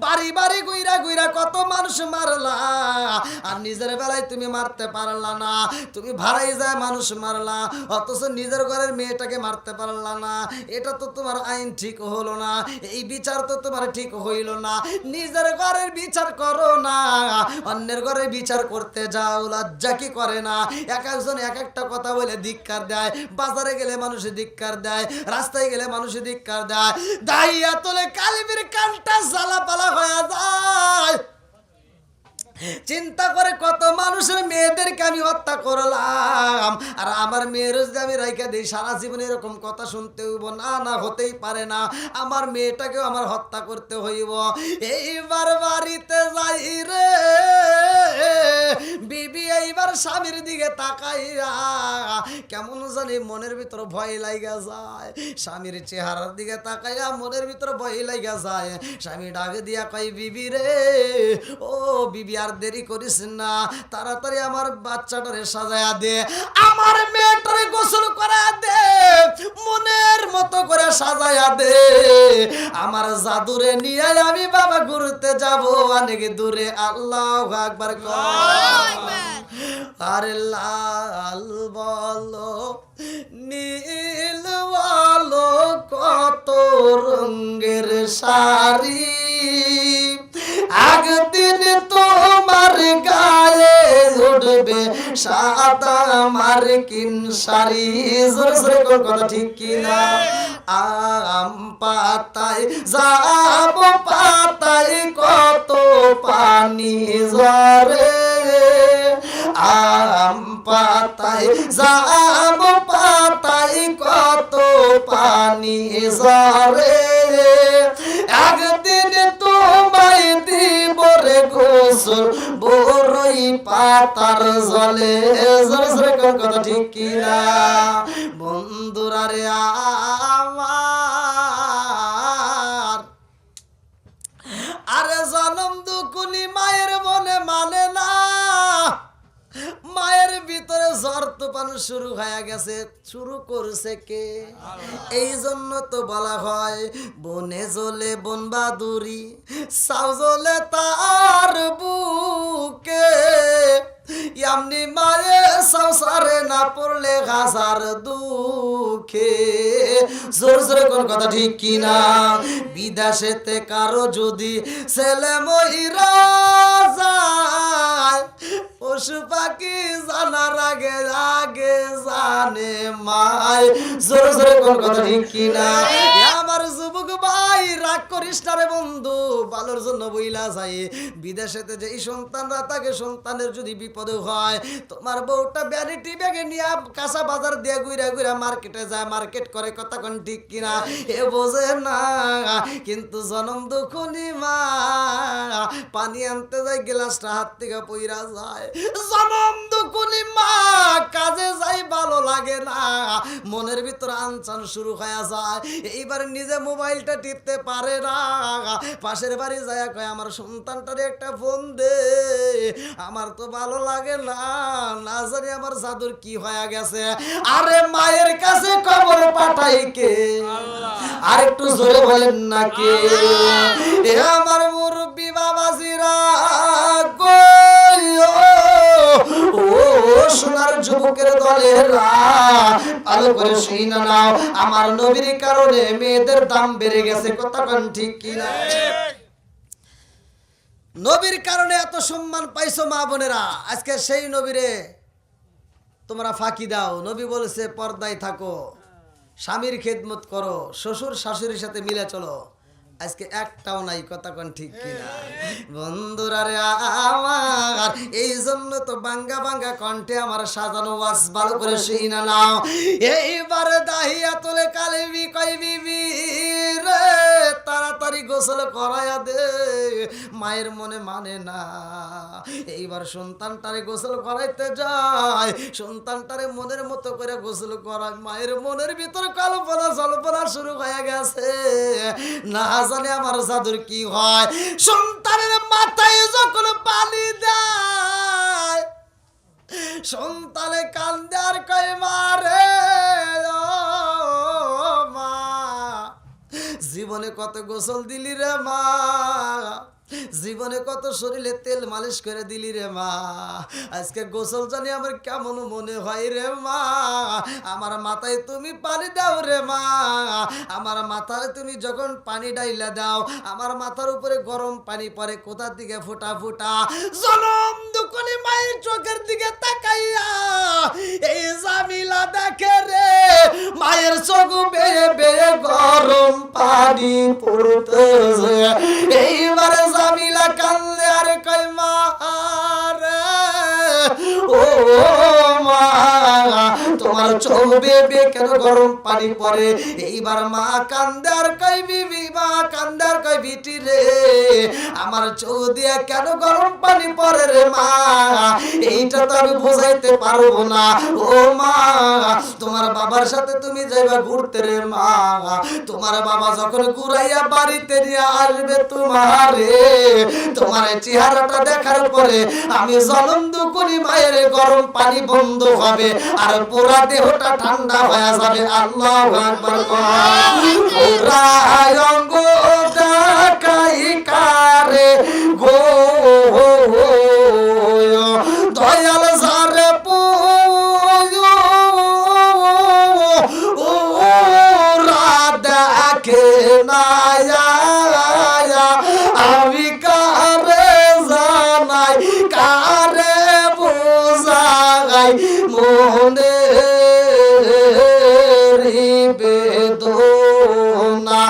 বাড়ি বাড়ি গুইরা গুইরা কত মানুষ মারলা, আর নিজের বেলায় তুমি মারতে পারলা না। তুমি ভাড়াই যায় মানুষ মারলা, অথচ নিজের ঘরের মেয়েটাকে মারতে পারলা না। এটা তো তোমার আইন ঠিক হলো না, এই বিচার তো তোমার ঠিক হইল না। নিজের ঘরের বিচার করো না, অন্যের ঘরের বিচার করতে যাও, লজ্জা কি করে না? এক একজন এক একটা কথা বলে ধিক্কার দেয়। বাজারে গেলে মানুষ ধিক্কার দেয়, রাস্তায় গেলে মানুষ ধিক্কার দেয়। দাইয়া তোলে কালিমের কানটা জ্বালা পালা হয়ে যায়। চিন্তা করে কত মানুষের মেয়েদেরকে আমি হত্যা করলাম, আর আমার মেয়ের যদি আমি রাইখা দিই সারা জীবন এরকম কথা শুনতে হইব? না না, হতেই পারে না। আমার মেয়েটাকেও আমার হত্যা করতে হইব। এইবার বাড়িতে যাই রে বিবি, এইবার স্বামীর দিকে তাকাইয়া কেমন জানি মনের ভিতর ভয় লাগা যায়। স্বামীর চেহারার দিকে তাকাইয়া মনের ভিতর ভয় লাগা যায়। স্বামী ডাকে দিয়া কয় বিবি রে, ও বিবি আর দেরি করিস না, তাড়াতাড়ি আমার বাচ্চাটারে সাজায়া দে, আমার মেয়েটারে গোসল করা দে, মনের মতো করে সাজায়া দে। আমার জাদুরে নিয়ে আমি বাবা ঘুরতে যাব অনেক দূরে। আল্লাহু আকবার। আরে লাল বলো নীল বলো কত রঙের শাড়ি, একদিন তোমার গায়ে উঠবে সাদা মার্কিন শাড়ি। জোরে জোরে কথা ঠিক কিনা? আম পাতায় যাব পাতায় কত পানি ঝরে, আম পাতায় যাব পাতায় কত পানি ঝরে, একদিন তোমায় দিব রে গোসল বড়ই পাতার জলে। জোরে জোরে কথা ঠিক কিনা? বন্ধুরা রে আমার, আরে জনম দুকুনি মায়ের মনে মানে না, মায়ের ভিতরে ঝড় তুফান শুরু হয়ে গেছে। শুরু করছে কে? এই জন্য তো বলা হয় বনে জ্বলে বন বাদুরি, সাউ জ্বলে তার বুকে, এমনি মায়ে সংসারে না পড়লে হাজার দুঃখে। জোর জোরে কোন কথা ঠিক কিনা? বিদেশেতে কারো যদি ছেলে মহিরা যায়, পশু পাখি জানার আগে আগে জানে মায়। জোরে জোরে কোন কথা ঠিক কিনা? আমার যুবক ভাই রাগ করিস না রে বন্ধু, ভালোর জন্য বইলা যায়। বিদেশেতে যে সন্তানরা থাকে, সন্তানের যদি বিপদ হয়, তোমার বউটা ভ্যানিটি ব্যাগে নিয়ে কাঁচা বাজার দিয়ে ঘুরা ঘুরা মার্কেটে যায়, মার্কেট করে, কথা কোন ঠিক কিনা? এ বোঝে না, কিন্তু জনম দুখুনি মা পানি আনতে যায়, গ্লাসটা হাত থেকে পইরা যায়। জনম দুখুনি মা কাজে যাই, ভালো লাগে না, মনের ভিতর আনচান শুরু হয়ে যায়। এইবার নিজে মোবাইলটা টিপতে পারে না, পাশের বাড়ি যায় কয় আমার সন্তানটারে একটা ফোন দে, আমার তো ভালো লাগে না, না জানি আমার জাদুর কি হয়ে গেছে। আরে মায়ের কাছে খবর পাঠাই কে? আর একটু জোরে বলেন না কে? এ আমার মুরব্বি বাবাজিরা কই ও সোনার যুবকের দলেরা, ভালো করে শুনে নাও, আমার নবীর কারণে মেয়েদের দাম বেড়ে গেছে, কথা কোন ঠিক কিনা? নবীর কারণে এত সম্মান পাইছো মা বোনেরা, আজকে সেই নবীরে তোমরা ফাঁকি দাও। নবী বলেছে পর্দায় থাকো, স্বামীর খেদমত করো, শ্বশুর শাশুড়ির সাথে মিলে চলো। আজকে একটাও নাই, কথা কোন ঠিক কিনা বন্ধুরা রে আমার? এই জন্য তো বাঙ্গা বাঙ্গা কণ্ঠে আমার সাজানো ওয়াজ ভালো করে শুইনা নাও। এইবার দাহিয়া তোলে কালবি কই বিবি রে তাড়াতাড়ি গোসল করায়া দে, মায়ের মনে মানে না। এইবার সন্তানটারে গোসল করাইতে যায়, সন্তানটারে মনের মতো করে গোসল করায়, মায়ের মনের ভিতর কল্পনা জল্পনা শুরু হয়ে গেছে। না জানে আমার জাদুর কি হয়, সন্তানের মাথায় যখন পানি দেয় সন্তানে কান্দে আর কয় মারে ও মা, জীবনে কত গোসল দিলি রে মা, জীবনে কত শরীরে তেল মালিশ করে দিলি রে মা, আজকে গোসল জানি আমার কেমন মনে হয় রে মা, আমার মাথায় তুমি পানি দাও রে মা, আমার মাথায় তুমি যখন পানি ডাইলা দাও আমার মাথার উপরে গরম পানি পড়ে কোথার দিকে ফোঁটা ফোঁটা, জনম দুকলি মায়ের চোখের দিকে তাকাইয়া এই জামিলা দেখে রে মায়ের চোখ বেয়ে বেয়ে গরম পানি পড়তেছে। এইবারে জামিলা কান্দে আর কই মা রে ও মা, তোমার চোখ বেয়ে বেয়ে কেন গরম পানি পড়ে? এইবার মা কান্দে আর কই বিবি, মা কান্দে আর কই বিটি রে আমার চোখ দিয়ে কেন গরম পানি পড়ে রে মা, এইটা তো আমি বোঝাইতে পারবো না। ও মা, তোমার বাবার সাথে তুমি যাইবা ঘুরতে রে মা, তোমার বাবা যখন ঘুরাইয়া বাড়িতে নিয়ে আসবে তোমারে, তোমার চেহারাটা দেখার পরে আমি জলম দুকুনি মায়ের গরম পানি বন্ধ হবে আর পুরা দেহটা ঠান্ডা হয়ে যাবে। আল্লাহু আকবার। পুরা অঙ্গ দেখাই কারে গো দয়াল সারে দেখে না আমি কারে জানাই কারে বোঝাই মনে বেদনা,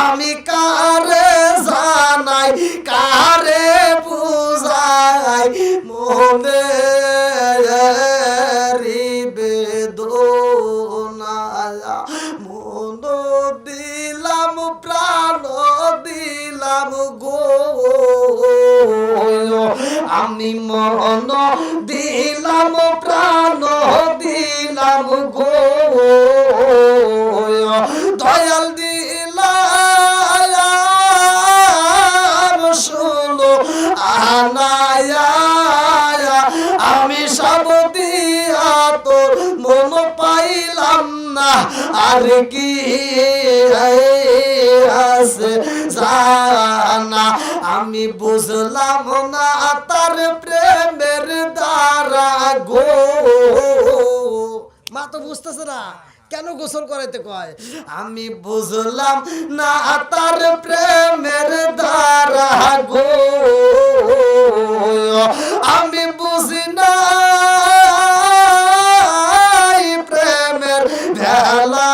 আমি কারে জানাই কারে বোঝাই মনে বেদনা, মন দিলাম প্রাণ দিলাম গো, আমি মন দিলাম প্রাণ দিলাম গো, দয়াল দিলাম শুনো আনায়া, আমি সব দিয়া তোর মন পাইলাম না, আর কি আছে জানা, আমি বুঝলাম না তার প্রেমের দ্বারা গো। মা তো বুঝতেছে না কেন গোসল করাইতে কয়, আমি বুঝলাম না তার প্রেমের দ্বারা গো, আমি বুঝি না প্রেমের ভেলা,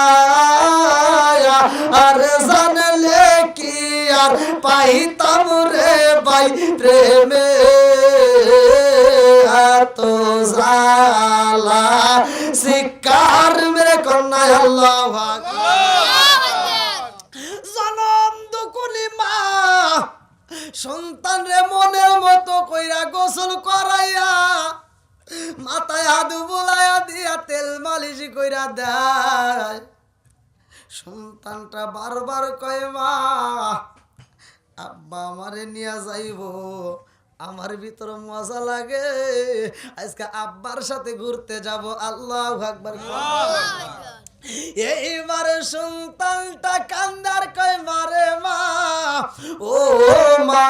আর জানলে কি আর পাইতাম রে ভাই প্রেমে এত জালা, শিকার মেরে কন্যায় আল্লাহু আকবার। জনম দুকুলি মা সন্তান রে মনের মতো কইরা গোসল করাইয়া মাথায় হাত বুলাইয়া দিয়া তেল মালিশ কইরা দেয়, সন্তানটা বারবার কয় মা আব্বা আমারে নিয়ে যাইব, আমার ভিতর মজা লাগে, আজকে আব্বার সাথে ঘুরতে যাব। আল্লাহু আকবার। এইবারে সন্তানটা কান্দার কয় মারে মা ও মা,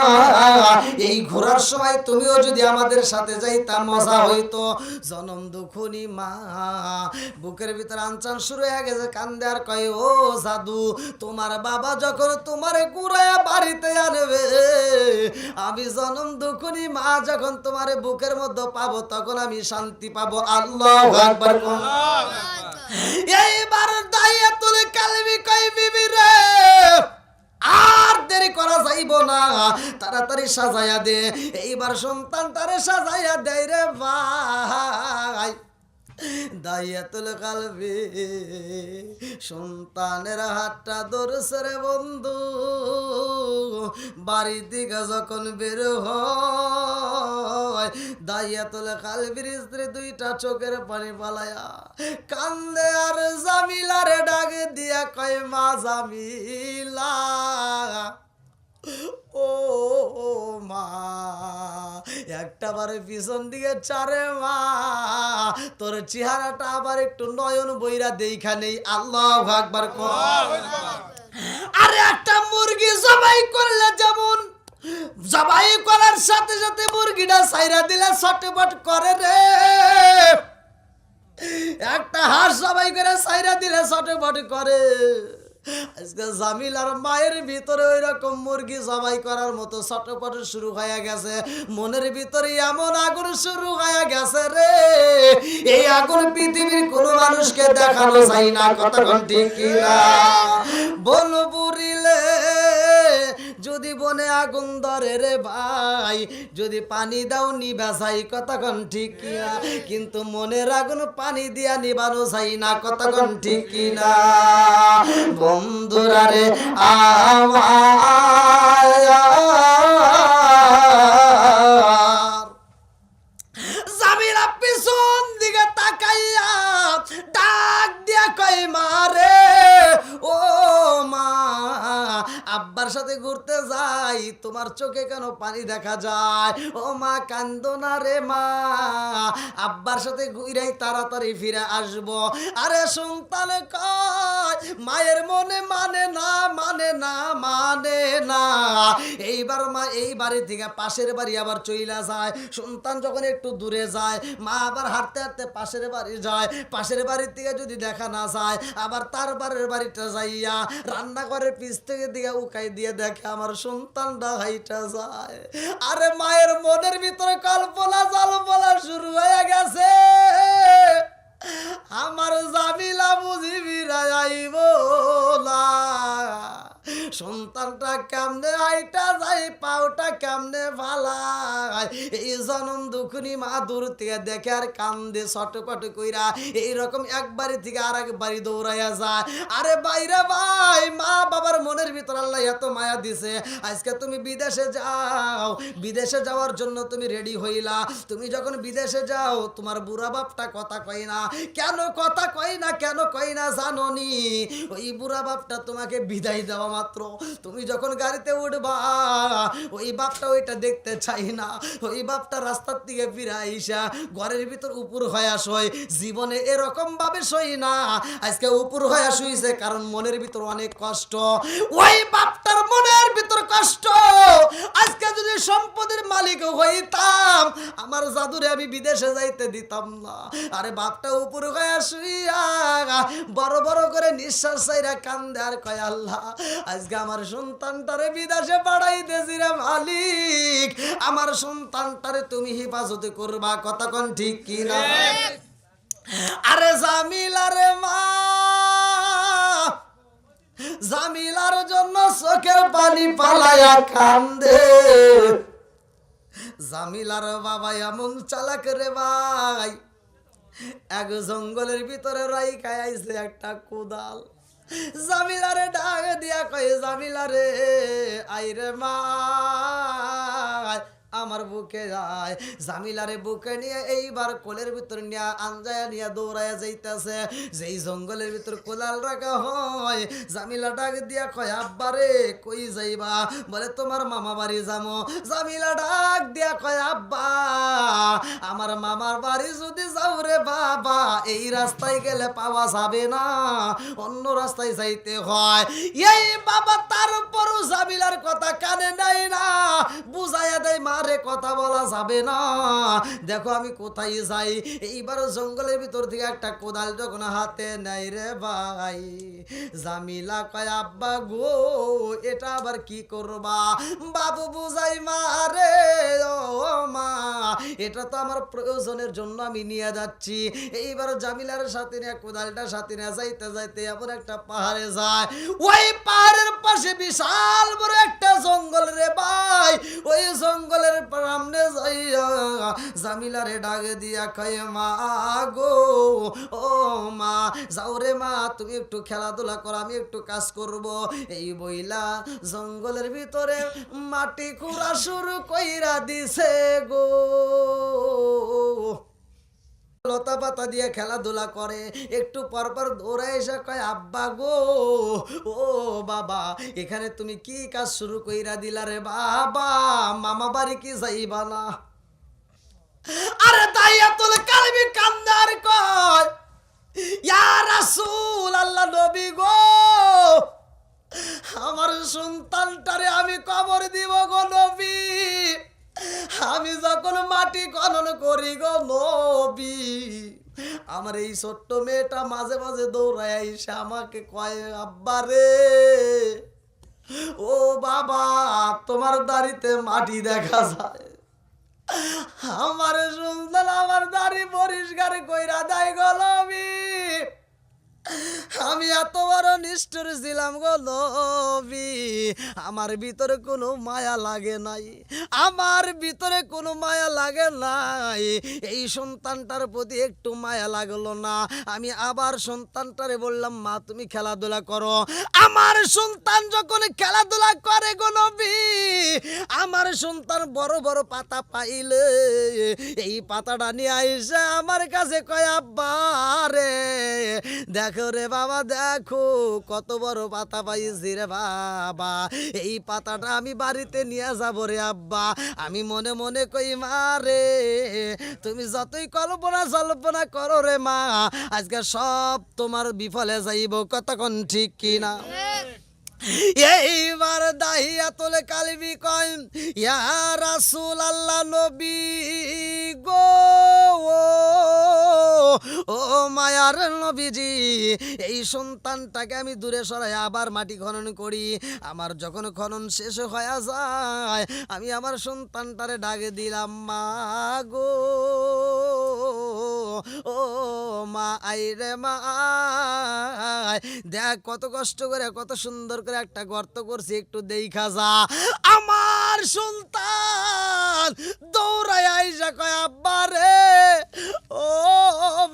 এই ঘোরার সময় তুমিও যদি আমাদের সাথে যাইতা মজা হইতো। জনম দুখুনি মা বুকের ভিতর আনচান শুরু হয়ে গেছে, কান্দে আর কয় ও জাদু, তোমার বাবা যখন তোমারে কুড়াইয়া বাড়িতে আনবে, আমি জনম দুখুনি মা যখন তোমারে বুকের মধ্যে পাবো তখন আমি শান্তি পাবো। আল্লাহু আকবার। এইবার দাইয়াতুল কালবি কই বিবি রে আর দেরি করা যাইব না, তাড়াতাড়ি সাজাইয়া দে। এইবার সন্তানটারে সাজাইয়া দেয় রে ভাই। দাইয়াতুল কালবি সন্তানের হাতটা ধরছে রে বন্ধু। বাড়ি দিকে যখন বের হয়, দাইয়াতুল কালবির স্ত্রী দুইটা চোখের পানি পালায়া কান্দে আর জামিলারে ডাক দিয়া কয় মা জামিলা, ও মা একটা বারে পিছন দিকে চারে মা, তোর চেহারাটা আবার একটু নয়ন বইরা দেখা নেই। আল্লাহু আকবার কর। আরে একটা মুরগি জবাই করলে যেমন জবাই করার সাথে সাথে মুরগিটা ছাইরা দিলে ছটপট করে রে, একটা হাঁস জবাই করে ছাইরা দিলে ছটপট করে। আজকে জামিলার মায়ের ভিতরে ওই রকম মুরগি জবাই করার মতো ছটপট শুরু হয়ে গেছে। মনের ভিতরে এমন আগুন শুরু হয়ে গেছে রে, এই আগুন পৃথিবীর কোনো মানুষকে দেখানো যায় না। কতক্ষণ ঠিক কিনা? বন পুরিলে যদি বনে আগুন ধরে রে ভাই, যদি পানি দাও নিবা যাই। কতক্ষণ ঠিক কিনা? কিন্তু মনের আগুন পানি দিয়া নিবানো যায় না। কতক্ষণ ঠিক কিনা? বন্ধুরা রে আমার, জামিলা পিছন দিকে তাকাইয়া ডাক দিয়া কই মারে, ও মা আব্বার সাথে ঘুরতে যাই, তোমার চোখে কেন পানি দেখা যায়? ও মা কান্দো না রে মা, আব্বার সাথে ঘুরাই তাড়াতাড়ি ফিরে আসবো। আরে সন্তান কয় মায়ের মনে মানে না, মানে না, মানে না। এইবার মা এই বাড়ি থেকে পাশের বাড়ি আবার চইলা যায়। সন্তান যখন একটু দূরে যায়, মা আবার হাঁটতে হাঁটতে পাশের বাড়ি যায়। পাশের বাড়ির থেকে যদি দেখা না যায়, আবার তার বাড়ির বাড়িটা যাইয়া রান্নাঘরের পিছ থেকে দিকে উকাই দিয়ে দেখে আমার সন্তানটা হাইটা যায়। আরে মায়ের মনের ভিতরে কল্পনা জল্পনা শুরু হয়ে গেছে, আমার জামিলা বুঝি ফিরাইব না। সন্তানটা কেমনে হাইটা যায়, পাওটা কেমনে ফালায়। এই জনম দুখুনি মা দূর থেকে দেখে আর কান্দে ছটপট কইরা। এইরকম এক বাড়ি থেকে আর এক বাড়ি দৌড়াইয়া যায়। আরে বাইরে ভাই, মা বাবার মনের ভিতর আল্লাহ এত মায়া দিছে। আজকে তুমি বিদেশে যাও, বিদেশে যাওয়ার জন্য তুমি রেডি হইলা। তুমি যখন বিদেশে যাও, তোমার বুড়া বাপটা কথা কয় না। কেন কথা কয় না, কেন কয় না জানো নি? ওই বুড়া বাপটা তোমাকে বিদায় দেওয়া মাত্র তুমি যখন গাড়িতে উঠবা, ওই বাপটা ওইটা দেখতে চাই না। ওই বাপটা রাস্তার দিকে ফিরে আইসা ঘরের ভিতর উপর হয়ে শোয়। জীবনে এরকম ভাবে শোয় না। আজকে উপর হয়ে শুইছে কারণ মনের ভিতর অনেক কষ্ট। ওই বাপটার মনের ভিতর কষ্ট। আজকে যদি সম্পদের মালিক হইতাম, আমার জাদুরে আমি বিদেশে যাইতে দিতাম না। আরে বাপটা উপর হয়ে শুইয়া বড় বড় করে নিঃশ্বাস ছাইরা কান্দে আর কয় আল্লাহ, আজকে আমার সন্তানটারে বিদেশে পাঠাইতেছি রে মালিক, আমার সন্তানটারে তুমি হেফাজতে করবা। কতক্ষণ ঠিক কিনা? আরে জামিলারে মা, জামিলার জন্য চোখের পানি পালায়া কান্দে। জামিলার বাবা এমন চালাক রে ভাই, এক জঙ্গলের ভিতরে রাইখায় আইছে একটা কোদাল। জামিলারে ডাক দিয়া কয় জামিলারে আইরে মা, আমার বুকে যায়। জামিলারে বুকে নিয়ে এইবার কোলের ভিতর নিয়ে আঞ্জায়া নিয়ে দৌড়াইয়া যাইতেছে। যেই জঙ্গলের ভিতর কোলাল রাখা হয়, জামিলা ডাক দিয়া কয় আব্বারে কই যাইবা? বলে তোমার মামা বাড়ি যাবো। জামিলা ডাক দিয়া কয় আব্বা, আমার মামার বাড়ি যদি যাও রে বাবা, এই রাস্তায় গেলে পাওয়া যাবে না, অন্য রাস্তায় যাইতে হয়। এই বাবা তারপরও জামিলার কথা কানে নেয় না, বুঝাইয়া দেয় মা আরে কথা বলা যাবে না, দেখো আমি কোথায় যাই। এইবার জঙ্গলের ভিতর থেকে একটা কোদাল যখন হাতে নেয় রে ভাই, জামিলা কয় আব্বা গো এটা আবার কি করবা? বাবু বুঝাই মা রে, ও মা এটা তো আমার প্রয়োজনের জন্য আমি নিয়ে যাচ্ছি। এইবার জামিলার সাথে নিয়ে কোদালটা সাথে নিয়ে যাইতে যাইতে এমন একটা পাহাড়ে যায়, ওই পাহাড়ের পাশে বিশাল বড় একটা জঙ্গল রে ভাই। ওই জঙ্গলের সামনে যাইয়া জামিলারে ডাকে দিয়া কয় মা গো, ও মা যাও রে মা, তুমি একটু খেলাধুলা করো, আমি একটু কাজ করব। এই বইলা জঙ্গলের ভিতরে মাটি খুঁড়া শুরু কইরা দিছে গো, লতা পাতা দিয়ে খেলাধুলা করে। একটু পর পর দৌড়ে এসে কয় আব্বা গো, ও বাবা এখানে তুমি কি কাজ শুরু কইরা দিলা রে বাবা, মামা বাড়ি কি যাইবা না? আরে দাইয়াতুল কালবি কান্দার কয় ইয়া রাসূল আল্লাহ নবী গো, আমার সন্তানটারে আমি কবর দিব গো নবী। আমি যখন মাটি খনন করি গো নবী, আমার এই ছোট্ট মেয়েটা মাঝে মাঝে দৌড়ায় এসে আমাকে কয় আব্বা রে, ও বাবা তোমার দাড়িতে মাটি দেখা যায়। আমার সন্তান আমার দাড়ি পরিষ্কার কইরা দেয় গো নবী। আমি এত বড় নিষ্ঠুর ছিলাম গো নবী, আমার ভিতরে কোনো মায়া লাগে নাই, আমার ভিতরে কোনো মায়া লাগে নাই। এই সন্তানটার প্রতি একটু মায়া লাগলো না। আমি আবার সন্তানটারে বললাম মা তুমি খেলাধুলা করো। আমার সন্তান যখন খেলাধুলা করে গো নবী, আমার সন্তান বড় বড় পাতা পাইলে এই পাতাটা নিয়ে আইসা আমার কাছে কয় আব্বা রে দেখো রে বাবা, দেখো কত বড় পাতা পাইছি রে বাবা, এই পাতাটা আমি বাড়িতে নিয়ে যাব রে আব্বা। আমি মনে মনে কই মা রে তুমি যতই কল্পনা করো রে মা, আজকে সব তোমার বিফলে যাইব, কতক্ষণ ঠিক কিনা? এইবার দাহিয়াতুল কালবি কয় ইয়া রাসূল আল্লাহ নবী গো, ও মায়ার নবীজি এই সন্তানটাকে আমি দূরে সরাই আবার মাটি খনন করি। আমার যখন খনন শেষ হয়ে যায় আমি আমার সন্তানটারে ডাকে দিলাম মা গো, ও মা আইরে মা দেখ কত কষ্ট করে কত সুন্দর করে একটা গর্ত করছি, একটু দেখা যা। আমার সন্তান দৌড়ায় আইসা কয় আব্বা রে, ও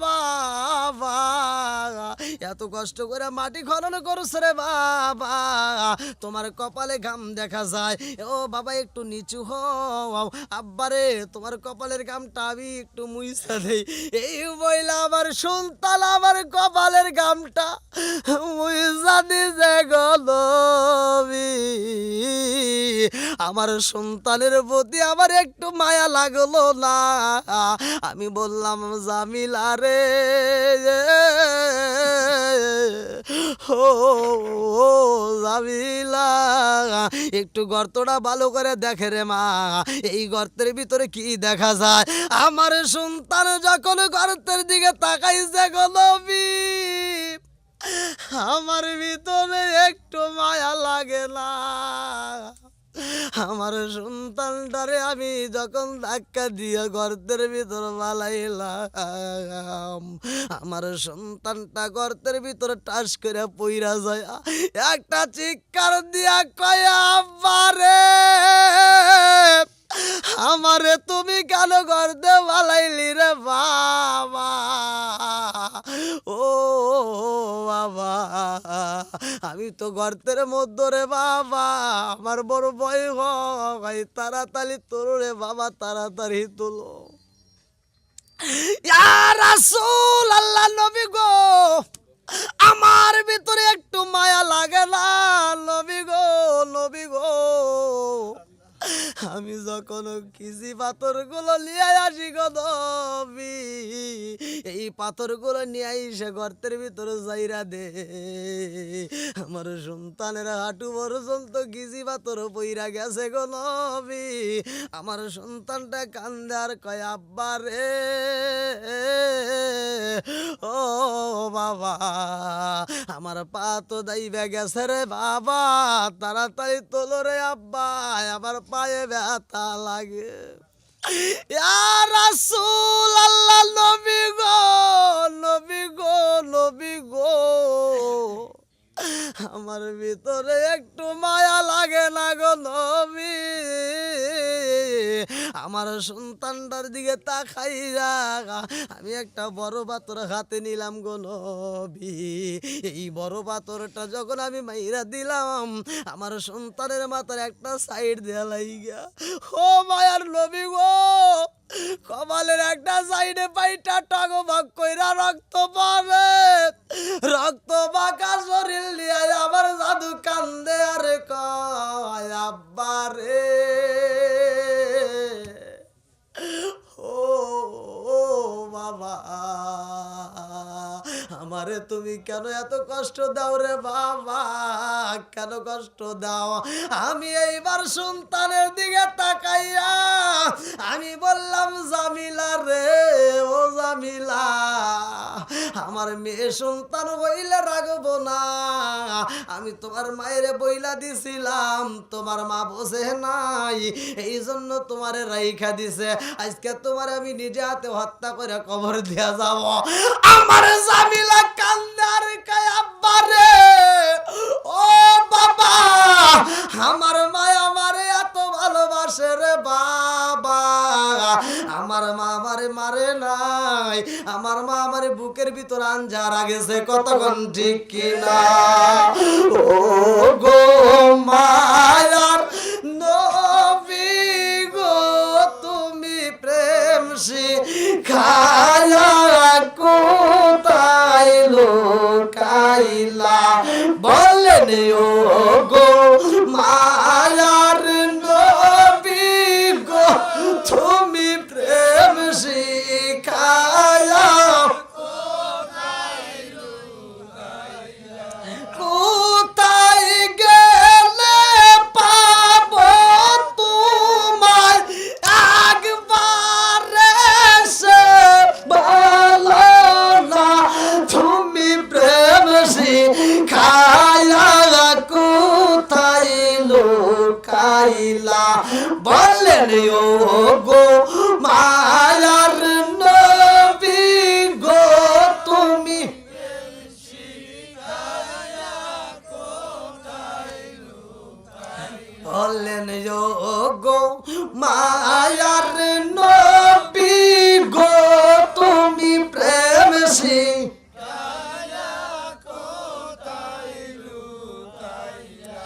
বাবা এত কষ্ট করে মাটি খনন করছ রে বাবা, তোমার কপালে ঘাম দেখা যায়, ও বাবা একটু নিচু হও আব্বারে, তোমার কপালের ঘামটা আমি একটু মুইসা দেই। এই বইলা আমার সন্তান আমার কপালের ঘামটা মুইসা দিছে গো নবী। আমার সন্তানের প্রতি আমার একটু মায়া লাগলো না। আমি বললাম জামিলা রে, ও জামিলা একটু গর্তটা ভালো করে দেখে রে মা, এই গর্তের ভিতরে কি দেখা যায়? আমার সন্তান যখন গর্তের দিকে তাকাইছে গো নবী, আমার ভিতরে একটু মায়া লাগে না। আমার সন্তানটারে আমি যখন ধাক্কা দিয়ে গর্তের ভিতর বালাইলাম, আমার সন্তানটা গর্তের ভিতরে টাস করে পইরা যায়, একটা চিৎকার দিয়া কয় আব্বা রে, আমারে তুমি কেন গর্তে বালাইলি রে বাবা, ও বাবা আমি তো গর্তের মধ্যে রে বাবা, আমার বড় ভয় হয়, তাড়াতাড়ি তোলো রে বাবা, তাড়াতাড়ি তোলো। ইয়া রাসূল আল্লাহ নবী গো, আমার ভিতরে একটু মায়া লাগে না নবী গো, নবী গো আমি যখন কিসি পাথরগুলো নিয়ে আসি গো নবী, এই পাথরগুলো নিয়ে এসে গর্তের ভিতরে যাইরা দে, আমার সন্তানের হাঁটু পর্যন্ত কিসি পাথর পইরা গেছে গো নবী। আমার সন্তানটা কান্দে আর কয় আব্বা রে, ও বাবা আমার পা তো দাইবে গেছে রে বাবা, তাড়াতাড়ি তোলো রে আব্বা, আমার পায়ে ব্যথা লাগে। ইয়া রাসূল আল্লাহ, নবী গো, নবী গো, নবী গো, আমার ভিতরে একটু মায়া লাগে না গো নবী, আমার সন্তানটার দিকে তাকাইয়া আমি একটা বড় পাথর হাতে নিলাম গো নবী। এই বড় পাথরটা যখন আমি মাইরা দিলাম, আমার সন্তানের মাথার একটা সাইড দেয়া লাইগা, ও মায়ার নবী গো, কপালের একটা সাইডে পাইটা টগবগ কইরা রক্ত পড়ে, রক্ত বাঁকা শরীর নিয়ে আমার জাদু কান্দে আর কয় আব্বা রে, ও বাবা আমারে তুমি কেন এত কষ্ট দাও রে বাবা, কেন কষ্ট দাও? আমি এইবার সন্তানের দিকে তাকাইয়া আমি বললাম জামিলা রে, ও জামিলা, আমার মেয়ে সন্তান হইলে রাখবো না, আমি তোমার মায়ের বইলা দিছিলাম, তোমার মা বসে নাই, এই জন্য তোমারে রাইখা দিছে, আজকে তোমার আমি নিজে হাতে হত্যা করে কবর দিয়া যাব। আমার জামিলা কান্দার কয় আব্বা রে, ও বাবা আমার মা আমারে এত ভালোবাসে রে বাবা, আমার মা আমারে মারে নাই, আমার মা আমারে বুকের ভিতর আঞ্জারা গেছে, কতক্ষণ ঠিক কিনা? ও গো মায়ার নবী গো, তুমি প্রেম শিখায়া কোথায় লুকাইলা, বলেন ও গো মায়ার নবী গো, তুমি প্রেম শিখায়া কোথায় গেলে পাবো তোমায়, একবারে সে ভালো না, তুমি প্রেম শিখায়া কোথায় লুকাইলা, বলেন ও গো মায়ার নবী গো, তুমি বলেন ও গো মায়ার নবী গো, তুমি প্রেম শিখায়া কোথায় লুকাইলা,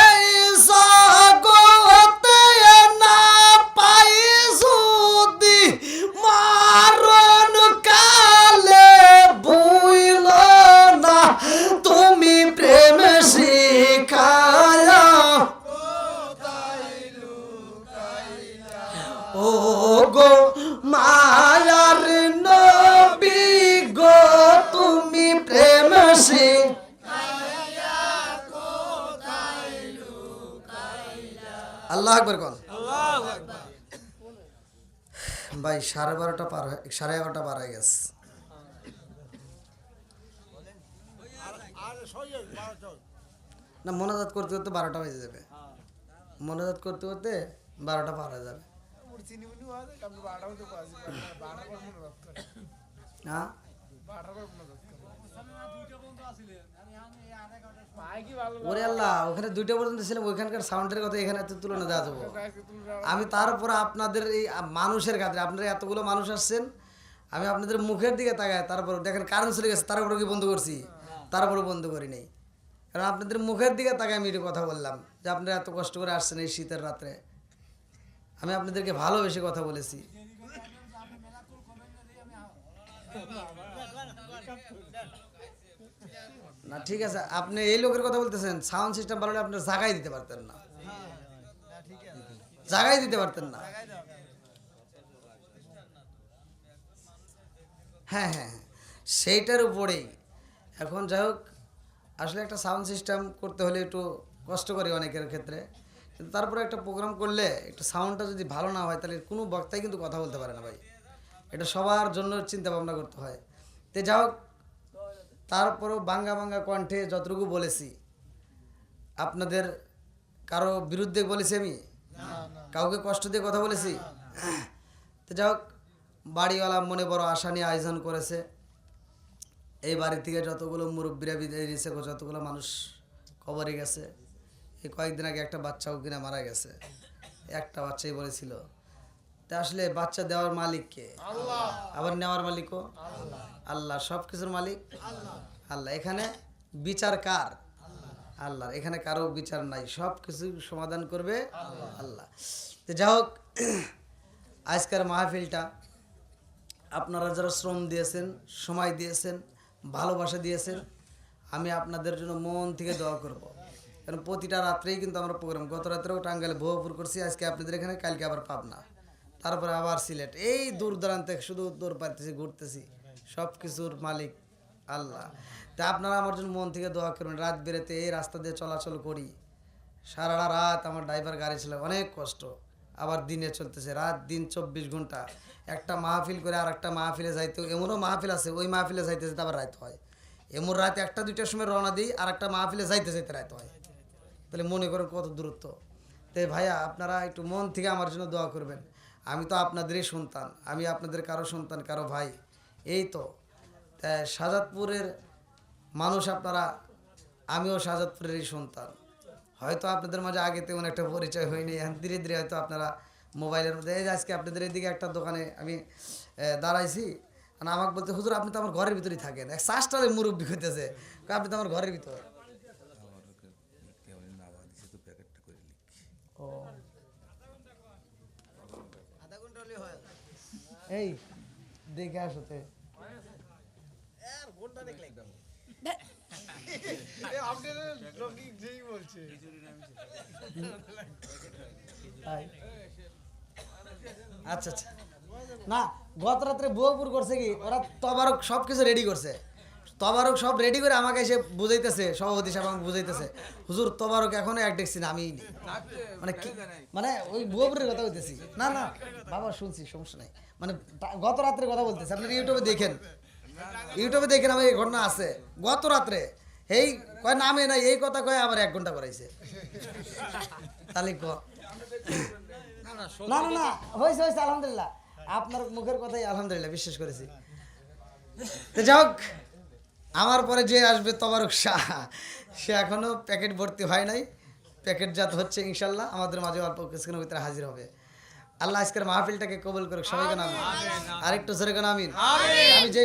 এই জগতে না পাই যদি মারণ কালে ভুইল না, তুমি প্রেম শিখায়া ও গো মায়ার নবী গো, তুমি প্রেম শিখায়া কোথায় লুকাইলা। আল্লাহু আকবার কোন, আল্লাহু আকবার। ভাই 12:30 পার হয়ে 11:30 পার হয়ে গেছে, না মোনাজাত করতে করতে 12টা বেজে যাবে, মোনাজাত করতে করতে 12টা পার হয়ে যাবে। হ্যাঁ ওরে আল্লাহ, ওখানে 2টা পর্যন্ত ছিলাম, ওইখানকার সাউন্ডের কথা এখানে এত তুলনা দেওয়া যাবো? আমি তারপর আপনাদের এই মানুষের কাছে, আপনারা এতগুলো মানুষ আসছেন, আমি আপনাদের মুখের দিকে তাকাই, তারপর দেখেন কারেন্ট চলে গেছে, তারপরে কি বন্ধ করছি? তারপরে বন্ধ করি নাই, কারণ আপনাদের মুখের দিকে তাকাই আমি একটু কথা বললাম যে আপনারা এত কষ্ট করে আসছেন এই শীতের রাত্রে, আমি আপনাদেরকে ভালোবেসে কথা বলেছি। না ঠিক আছে, আপনি এই লোকের কথা বলতেছেন, সাউন্ড সিস্টেম ভালো হলে আপনার জায়গায় দিতে পারতেন না। জায়গায় দিতে পারতেন না। হ্যাঁ হ্যাঁ হ্যাঁ, সেইটার উপরেই এখন যাই হোক, আসলে একটা সাউন্ড সিস্টেম করতে হলে একটু কষ্ট করে অনেকের ক্ষেত্রে, কিন্তু তারপরে একটা প্রোগ্রাম করলে একটু সাউন্ডটা যদি ভালো না হয় তাহলে কোনো বক্তাই কিন্তু কথা বলতে পারে না ভাই। এটা সবার জন্য চিন্তা ভাবনা করতে হয়। তো যাই হোক, তারপরেও বাঙ্গা বাঙ্গা কণ্ঠে যতটুকু বলেছি, আপনাদের কারো বিরুদ্ধে বলেছি আমি, কাউকে কষ্ট দিয়ে কথা বলেছি? তো যাই হোক, বাড়িওয়ালা মনে বড় আশা নিয়ে আয়োজন করেছে। এই বাড়ি থেকে যতগুলো মুরব্বীরা বিদায় দিয়েছে, যতগুলো মানুষ কবরে গেছে, এই কয়েকদিন আগে একটা বাচ্চাও কিনা মারা গেছে, একটা বাচ্চাই বলেছিল। তা আসলে বাচ্চা দেওয়ার মালিক কে? আবার নেওয়ার মালিকও আল্লাহ, সব কিছুর মালিক আল্লাহ। এখানে বিচার কার? আল্লাহ। এখানে কারো বিচার নাই, সব কিছু সমাধান করবে আল্লাহ। তো যাই হোক, আজকের মাহফিলটা আপনারা যারা শ্রম দিয়েছেন, সময় দিয়েছেন, ভালোবাসা দিয়েছেন, আমি আপনাদের জন্য মন থেকে দোয়া করব। কারণ প্রতিটা রাত্রেই কিন্তু আমরা প্রোগ্রাম, গত রাত্রেও টাঙ্গাইলে ভোগপুর করছি, আজকে আপনাদের এখানে, কালকে আবার পাবনা, তারপরে আবার সিলেট, এই দূর দূরান্তে শুধু দৌড় পাইতেছি, ঘুরতেছি, সব কিছুর মালিক আল্লাহ। তা আপনারা আমার জন্য মন থেকে দোয়া করবেন। রাত বেরোতে এই রাস্তা দিয়ে চলাচল করি, সারা রাত আমার ড্রাইভার গাড়ি ছিল, অনেক কষ্ট। আবার দিনে চলতেছে, রাত দিন 24 ঘন্টা। একটা মাহফিল করে আর একটা মাহফিলে যাইতে, এমনও মাহফিল আছে ওই মাহফিলে যাইতে যেতে আবার রাত হয়। এমন রাত 1টা-2টার সময় রওনা দিই, আর একটা মাহফিলে যাইতে যাইতে রাত হয়। তাহলে মনে করেন কত দূরত্ব। তাই ভাইয়া, আপনারা একটু মন থেকে আমার জন্য দোয়া করবেন। আমি তো আপনাদেরই সন্তান, আমি আপনাদের কারো সন্তান, কারো ভাই, এই তো। তাই শাহজাদপুরের মানুষ আপনারা, আমিও শাহজাদপুরেরই সন্তান। হয়তো আপনাদের মাঝে আগে তেমন একটা পরিচয় হয়নি, এখন ধীরে ধীরে হয়তো আপনারা মোবাইলের মধ্যে, এই যে আজকে আপনাদের এদিকে একটা দোকানে আমি দাঁড়াইছি, মানে আমাকে বলতে, হুজুর আপনি তো আমার ঘরের ভিতরেই থাকেন। এক শ্বাসটালে মুরব্বী হইতেছে, আপনি তো আমার ঘরের ভিতর। ও এই দেখে আসতে আচ্ছা আচ্ছা। না, গত রাত্রে বউপুর করছে কি, ওরা তবারক সব কিছু রেডি করছে, তবারক সব রেডি করে আমাকে এসে বুঝাইতেছে, সভাপতি সাহেব আমাকে বুঝাইতেছে, হুজুর তবারক এখনো এক দেখছি না, আমি মানে কি, মানে ওই বউপুরের কথা বলতেছি। না না বাবা, শুনছি, সমস্যা নাই। মানে গত রাত্রে কথা বলতেছে, আপনার ইউটিউবে দেখেন, ইউটিউবে দেখেন, আমার এই ঘটনা আছে। গত রাত্রে এই কয় নামে নাই, এই কথা কয় আবার 1 ঘন্টা করাইছে। তাহলে না না না, হয়েছে হয়েছে, আলহামদুলিল্লাহ, আপনার মুখের কথাই আলহামদুলিল্লাহ বিশ্বাস করেছি। যাই হোক, আমার পরে যে আসবে তবারক শাহ, সে এখনো প্যাকেট ভর্তি হয় নাই, প্যাকেটজাত হচ্ছে ইনশাল্লাহ, আমাদের মাঝে অল্প কিছুক্ষণের ভিতরে হাজির হবে। আল্লাহ আজকের মাহফিলটাকে কবুল করুক, সবাইকে আমিন। আরেকটু জোরে আমিন। আমি যে